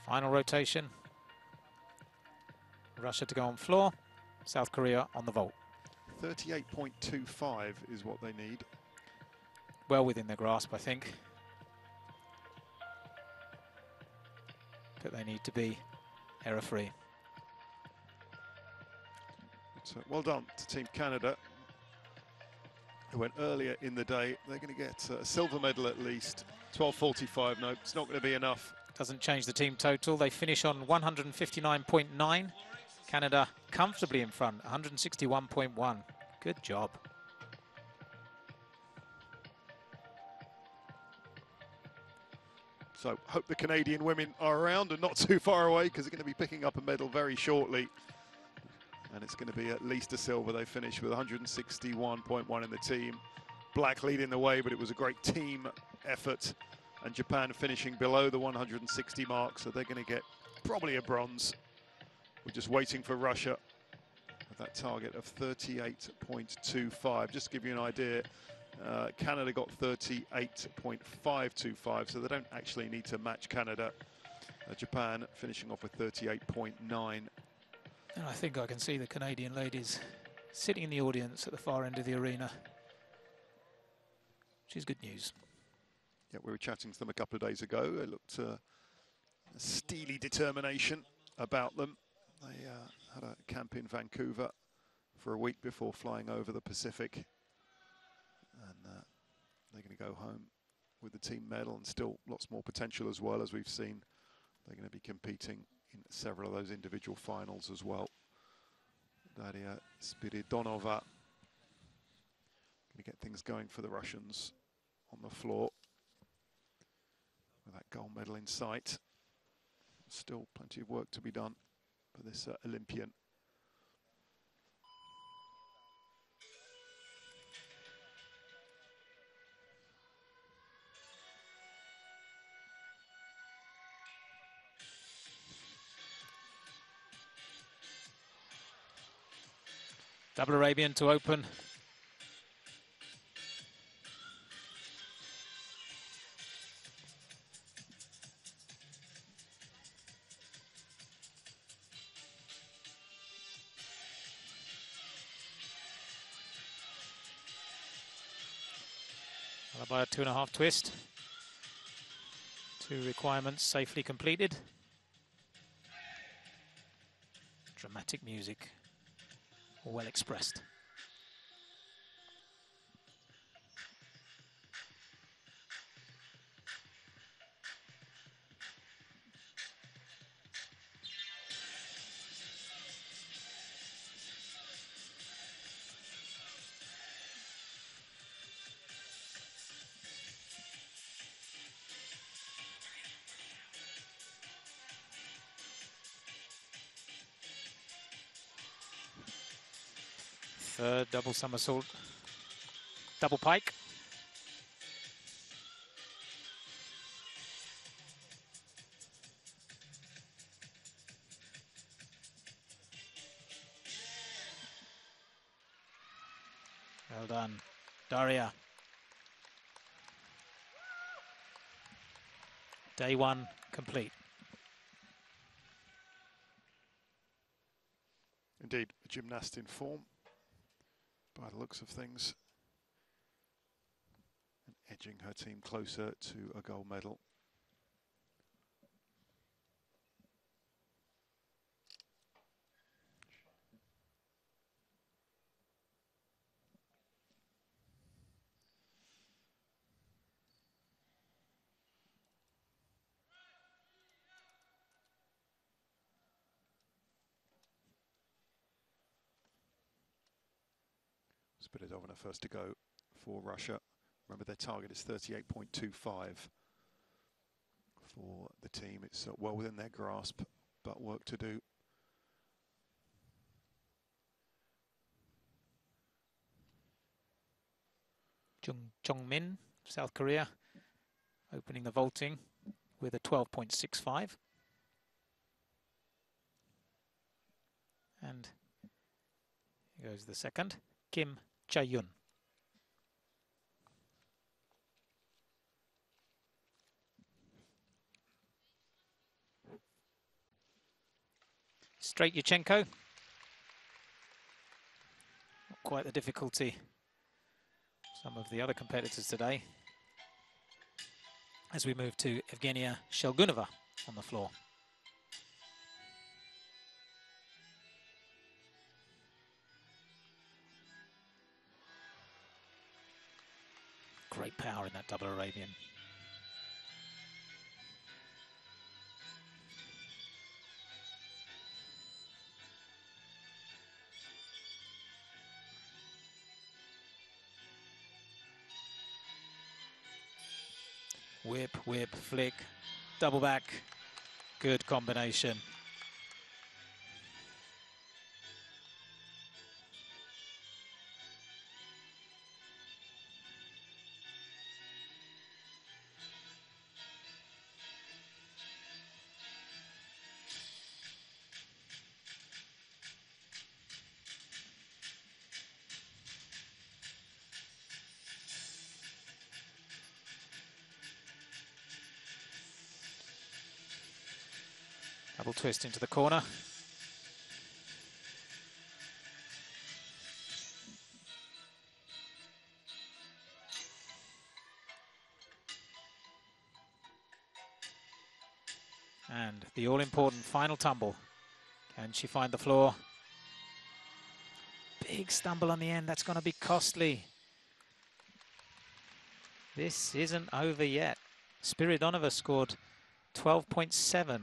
Final rotation. Russia to go on floor, South Korea on the vault. 38.25 is what they need. Well within their grasp, I think. But they need to be error-free. So well done to Team Canada, who went earlier in the day. They're going to get a silver medal at least. 12.45, no, it's not going to be enough. Doesn't change the team total. They finish on 159.9. Canada comfortably in front, 161.1. Good job. So hope the Canadian women are around and not too far away, because they're going to be picking up a medal very shortly. And it's going to be at least a silver. They finished with 161.1 in the team. Black leading the way, but it was a great team effort. And Japan finishing below the 160 mark, so they're going to get probably a bronze. We're just waiting for Russia with that target of 38.25. Just to give you an idea, Canada got 38.525, so they don't actually need to match Canada. Japan finishing off with 38.9. And I think I can see the Canadian ladies sitting in the audience at the far end of the arena, which is good news. Yeah, we were chatting to them a couple of days ago. They looked a steely determination about them. They had a camp in Vancouver for a week before flying over the Pacific. And they're going to go home with the team medal, and still lots more potential as well. As we've seen, they're going to be competing in several of those individual finals as well. Daria Spiridonova going to get things going for the Russians on the floor. With that gold medal in sight, still plenty of work to be done for this Olympian. Double Arabian to open. Followed by a 2.5 twist. 2 requirements safely completed. Dramatic music, well expressed. Third double somersault, double pike. Well done, Daria. Day 1 complete. Indeed, a gymnast in form, by the looks of things, and edging her team closer to a gold medal. Spiridovna first to go for Russia. Remember, their target is 38.25 for the team. It's well within their grasp, but work to do. Jung-min, South Korea, opening the vaulting with a 12.65. And here goes the second, Kim Chae-yun. Straight Yurchenko. Not quite the difficulty some of the other competitors today. As we move to Evgenia Shelgunova on the floor. Great power in that double Arabian. Whip, whip, flick, double back. Good combination. Double twist into the corner. And the all-important final tumble. Can she find the floor? Big stumble on the end. That's going to be costly. This isn't over yet. Spiridonova scored 12.7.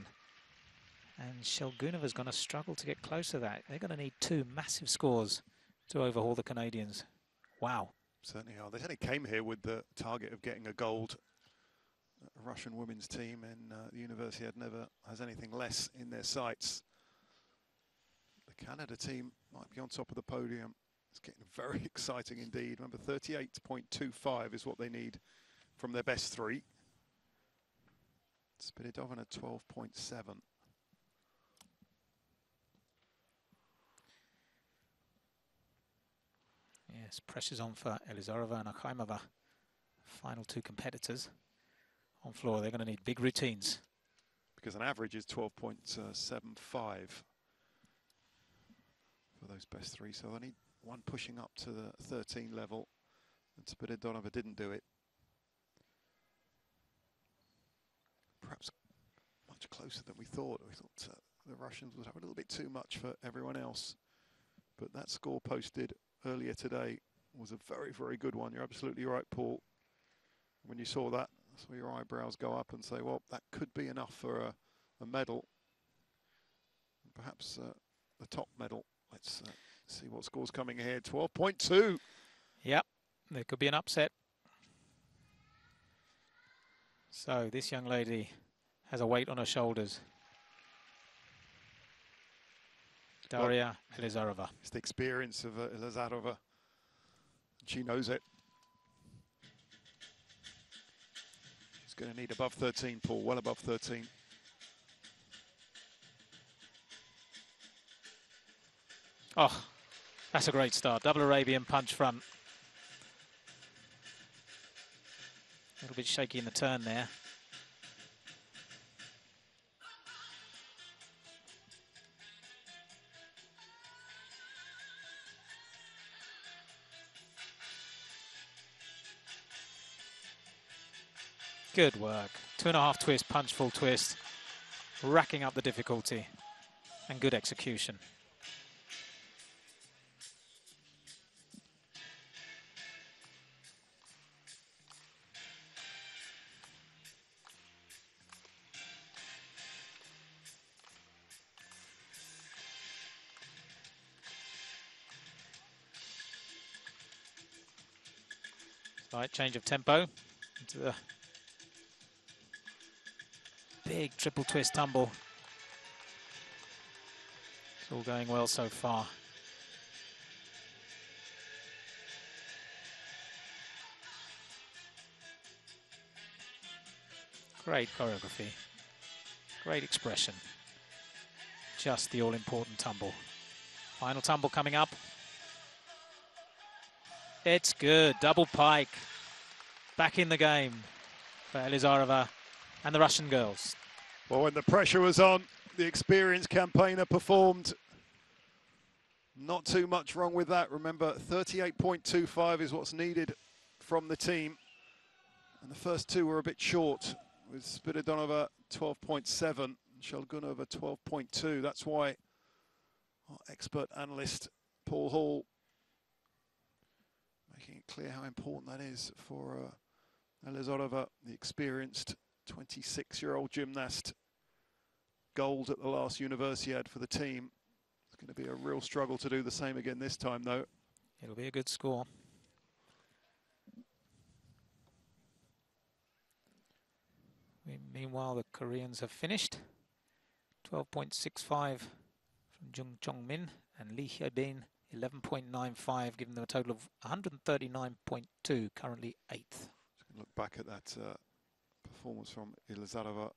And Shelgunova's going to struggle to get close to that. They're going to need two massive scores to overhaul the Canadians. Wow. Certainly are. They certainly came here with the target of getting a gold. A Russian women's team, and the Universiade never has anything less in their sights. The Canada team might be on top of the podium. It's getting very exciting indeed. Remember, 38.25 is what they need from their best three. Spiridovna 12.7. Yes, pressure's on for Elizarova and Akhaimova. Final two competitors on floor. They're going to need big routines. Because an average is 12.75 for those best three. So they need one pushing up to the 13 level. And Spiridonova didn't do it. Perhaps much closer than we thought. We thought the Russians would have a little bit too much for everyone else. But that score posted earlier today was a very, very good one. You're absolutely right, Paul. When you saw that, I saw your eyebrows go up and say, well, that could be enough for a medal. Perhaps the top medal. Let's see what score's coming ahead. 12.2. Yep, there could be an upset. So this young lady has a weight on her shoulders. Daria Elizarova. It's the experience of Elizarova. She knows it. She's going to need above 13, Paul, well above 13. Oh, that's a great start. Double Arabian punch front. A little bit shaky in the turn there. Good work. 2.5 twist, punch full twist. Racking up the difficulty. And good execution. Slight change of tempo into the big triple twist tumble. It's all going well so far. Great choreography, great expression. Just the all-important tumble. Final tumble coming up. It's good, double pike. Back in the game for Elizarova and the Russian girls. Well, when the pressure was on, the experienced campaigner performed. Not too much wrong with that. Remember, 38.25 is what's needed from the team. And the first two were a bit short, with Spiridonova 12.7 and Shalgunova 12.2. That's why our expert analyst, Paul Hall, making it clear how important that is for Elizarova, the experienced 26-year-old gymnast. Gold at the last Universiade for the team. It's going to be a real struggle to do the same again this time, though. It'll be a good score. Meanwhile, the Koreans have finished. 12.65 from Jung Chong-min and Lee Hye-bin, 11.95, giving them a total of 139.2, currently 8th. Look back at that performance from Elizarova.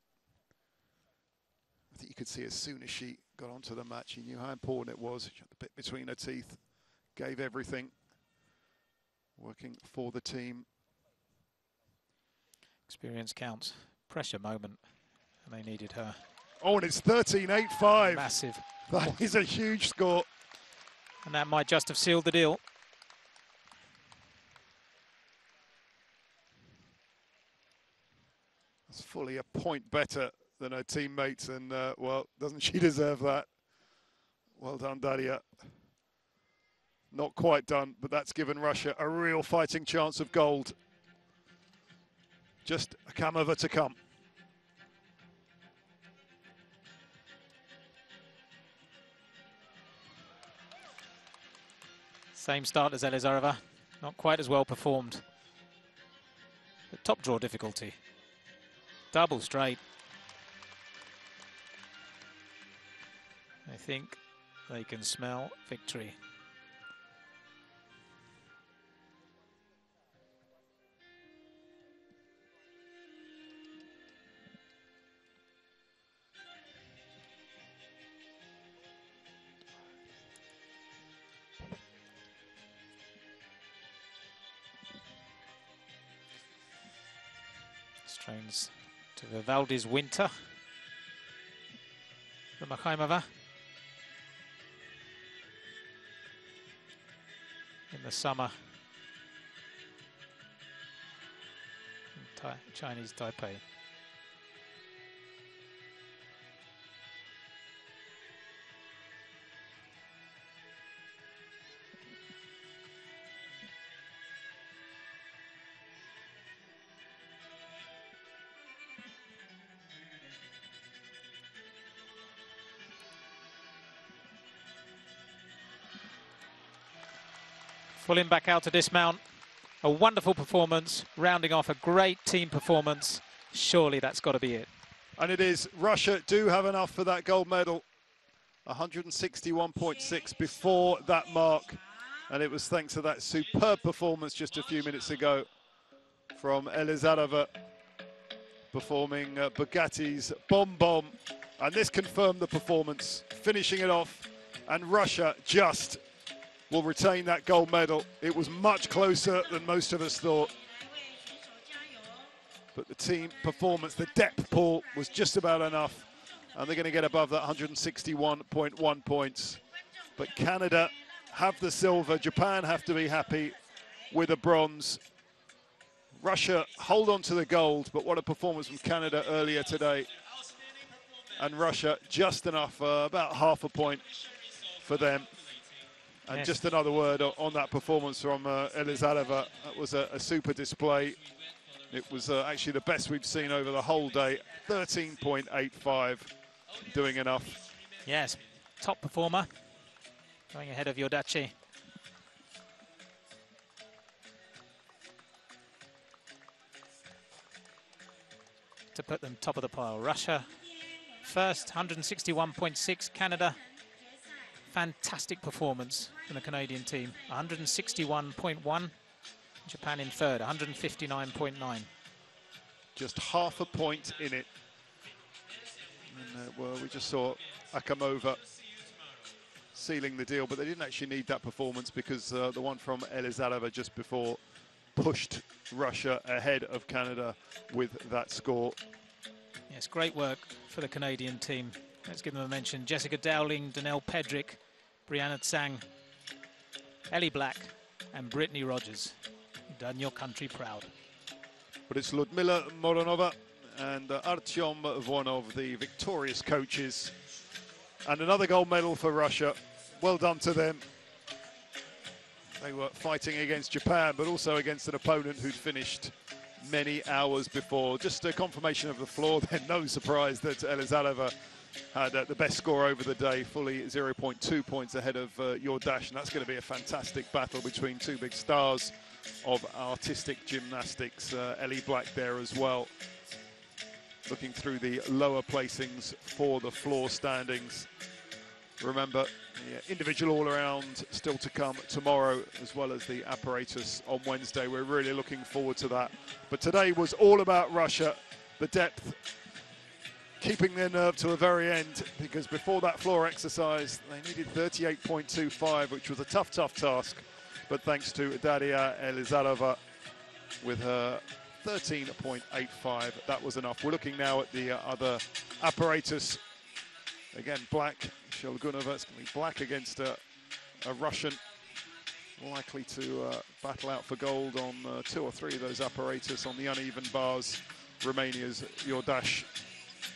I think you could see as soon as she got onto the match, she knew how important it was. She had the bit between her teeth, gave everything, working for the team. Experience counts. Pressure moment, and they needed her. Oh, and it's 13.85. Massive. That is a huge score. And that might just have sealed the deal. It's fully a point better than her teammates, and well, doesn't she deserve that? Well done, Daria. Not quite done, but that's given Russia a real fighting chance of gold. Just a Kamova to come. Same start as Elizarova, not quite as well performed. But top draw difficulty. Double straight. I think they can smell victory. Trains to Vivaldi's Winter for Makhaimova. In the summer in Chinese Taipei. Fulling back out to dismount. A wonderful performance, rounding off a great team performance. Surely that's got to be it. And it is. Russia do have enough for that gold medal. 161.6 before that mark. And it was thanks to that superb performance just a few minutes ago from Elizarova, performing Bugatti's Bomb Bomb. And this confirmed the performance, finishing it off. And Russia just will retain that gold medal. It was much closer than most of us thought. But the team performance, the depth pool was just about enough. And they're going to get above that 161.1 points. But Canada have the silver. Japan have to be happy with a bronze. Russia hold on to the gold, but what a performance from Canada earlier today. And Russia just enough, about half a point for them. And Yes. just another word on that performance from Elizalova. That was a super display. It was actually the best we've seen over the whole day. 13.85, doing enough. Yes, top performer, going ahead of Yodachi. To put them top of the pile. Russia first, 161.6. Canada, fantastic performance from the Canadian team. 161.1. Japan in third, 159.9. Just half a point in it. And well, we just saw Akamova sealing the deal, but they didn't actually need that performance because the one from Elizalova just before pushed Russia ahead of Canada with that score. Yes, great work for the Canadian team. Let's give them a mention. Jessica Dowling, Danelle Pedrick, Brianna Tsang, Ellie Black and Brittany Rogers. You've done your country proud. But it's Ludmila Moronova and Artyom Vonov, the victorious coaches. And another gold medal for Russia. Well done to them. They were fighting against Japan, but also against an opponent who'd finished many hours before. Just a confirmation of the floor then. No surprise that Elizalova had the best score over the day, fully 0.2 points ahead of Yodash. And that's going to be a fantastic battle between two big stars of artistic gymnastics. Ellie Black there as well. Looking through the lower placings for the floor standings. Remember, the individual all-around still to come tomorrow, as well as the apparatus on Wednesday. We're really looking forward to that. But today was all about Russia, the depth, keeping their nerve to the very end, because before that floor exercise, they needed 38.25, which was a tough task. But thanks to Daria Elizalova with her 13.85, that was enough. We're looking now at the other apparatus. Again, Black, Shelgunova, it's going to be Black against a Russian, likely to battle out for gold on 2 or 3 of those apparatus. On the uneven bars, Romania's Yodash,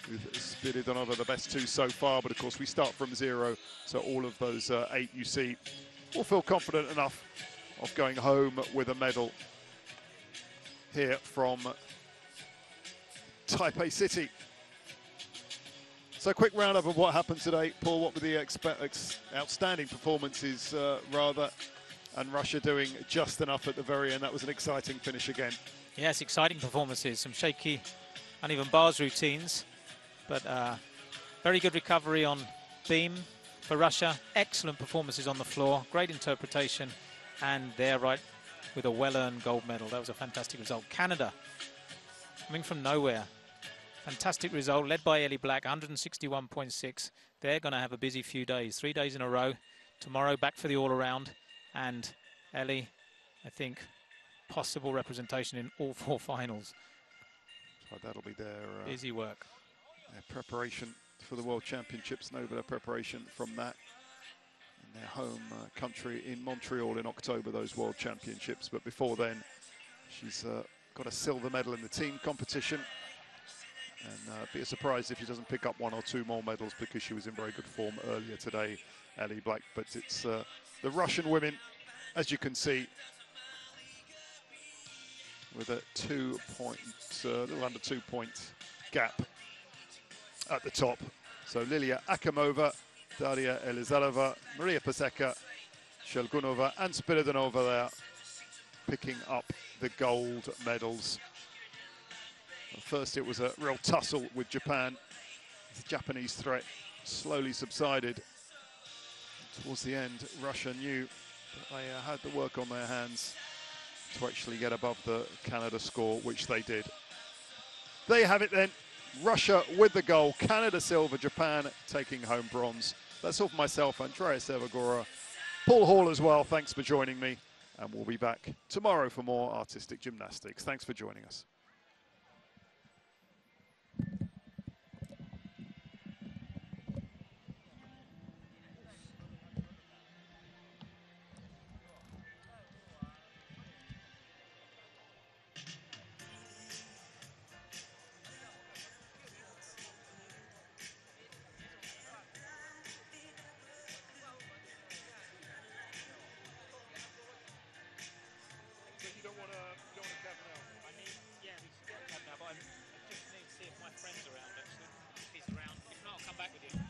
with Spiridonova, the best 2 so far, but of course we start from 0, so all of those 8 you see will feel confident enough of going home with a medal here from Taipei City. So a quick roundup of what happened today. Paul, what were the outstanding performances, and Russia doing just enough at the very end? That was an exciting finish again. Yes, exciting performances, some shaky, uneven bars routines, but very good recovery on beam for Russia. Excellent performances on the floor, great interpretation, and they're right with a well-earned gold medal. That was a fantastic result. Canada, coming from nowhere. Fantastic result, led by Ellie Black, 161.6. They're going to have a busy few days, 3 days in a row. Tomorrow back for the all-around. And Ellie, I think, possible representation in all 4 finals. So that'll be their busy work. Their preparation for the World Championships, and over their preparation from that in their home country in Montreal in October, those World Championships. But before then, she's got a silver medal in the team competition. And be surprised if she doesn't pick up 1 or 2 more medals, because she was in very good form earlier today, Ellie Black. But it's the Russian women, as you can see, with a little under 2 point gap at the top. So Lilia Akamova, Daria Elizalova, Maria Paseka, Shelgunova and Spiridonova there picking up the gold medals. First, it was a real tussle with Japan. The Japanese threat slowly subsided. Towards the end, Russia knew that they had the work on their hands to actually get above the Canada score, which they did. There you have it then. Russia with the gold, Canada silver, Japan taking home bronze. That's all for myself, Andreas Evagora, Paul Hall as well. Thanks for joining me, and we'll be back tomorrow for more artistic gymnastics. Thanks for joining us. back with you.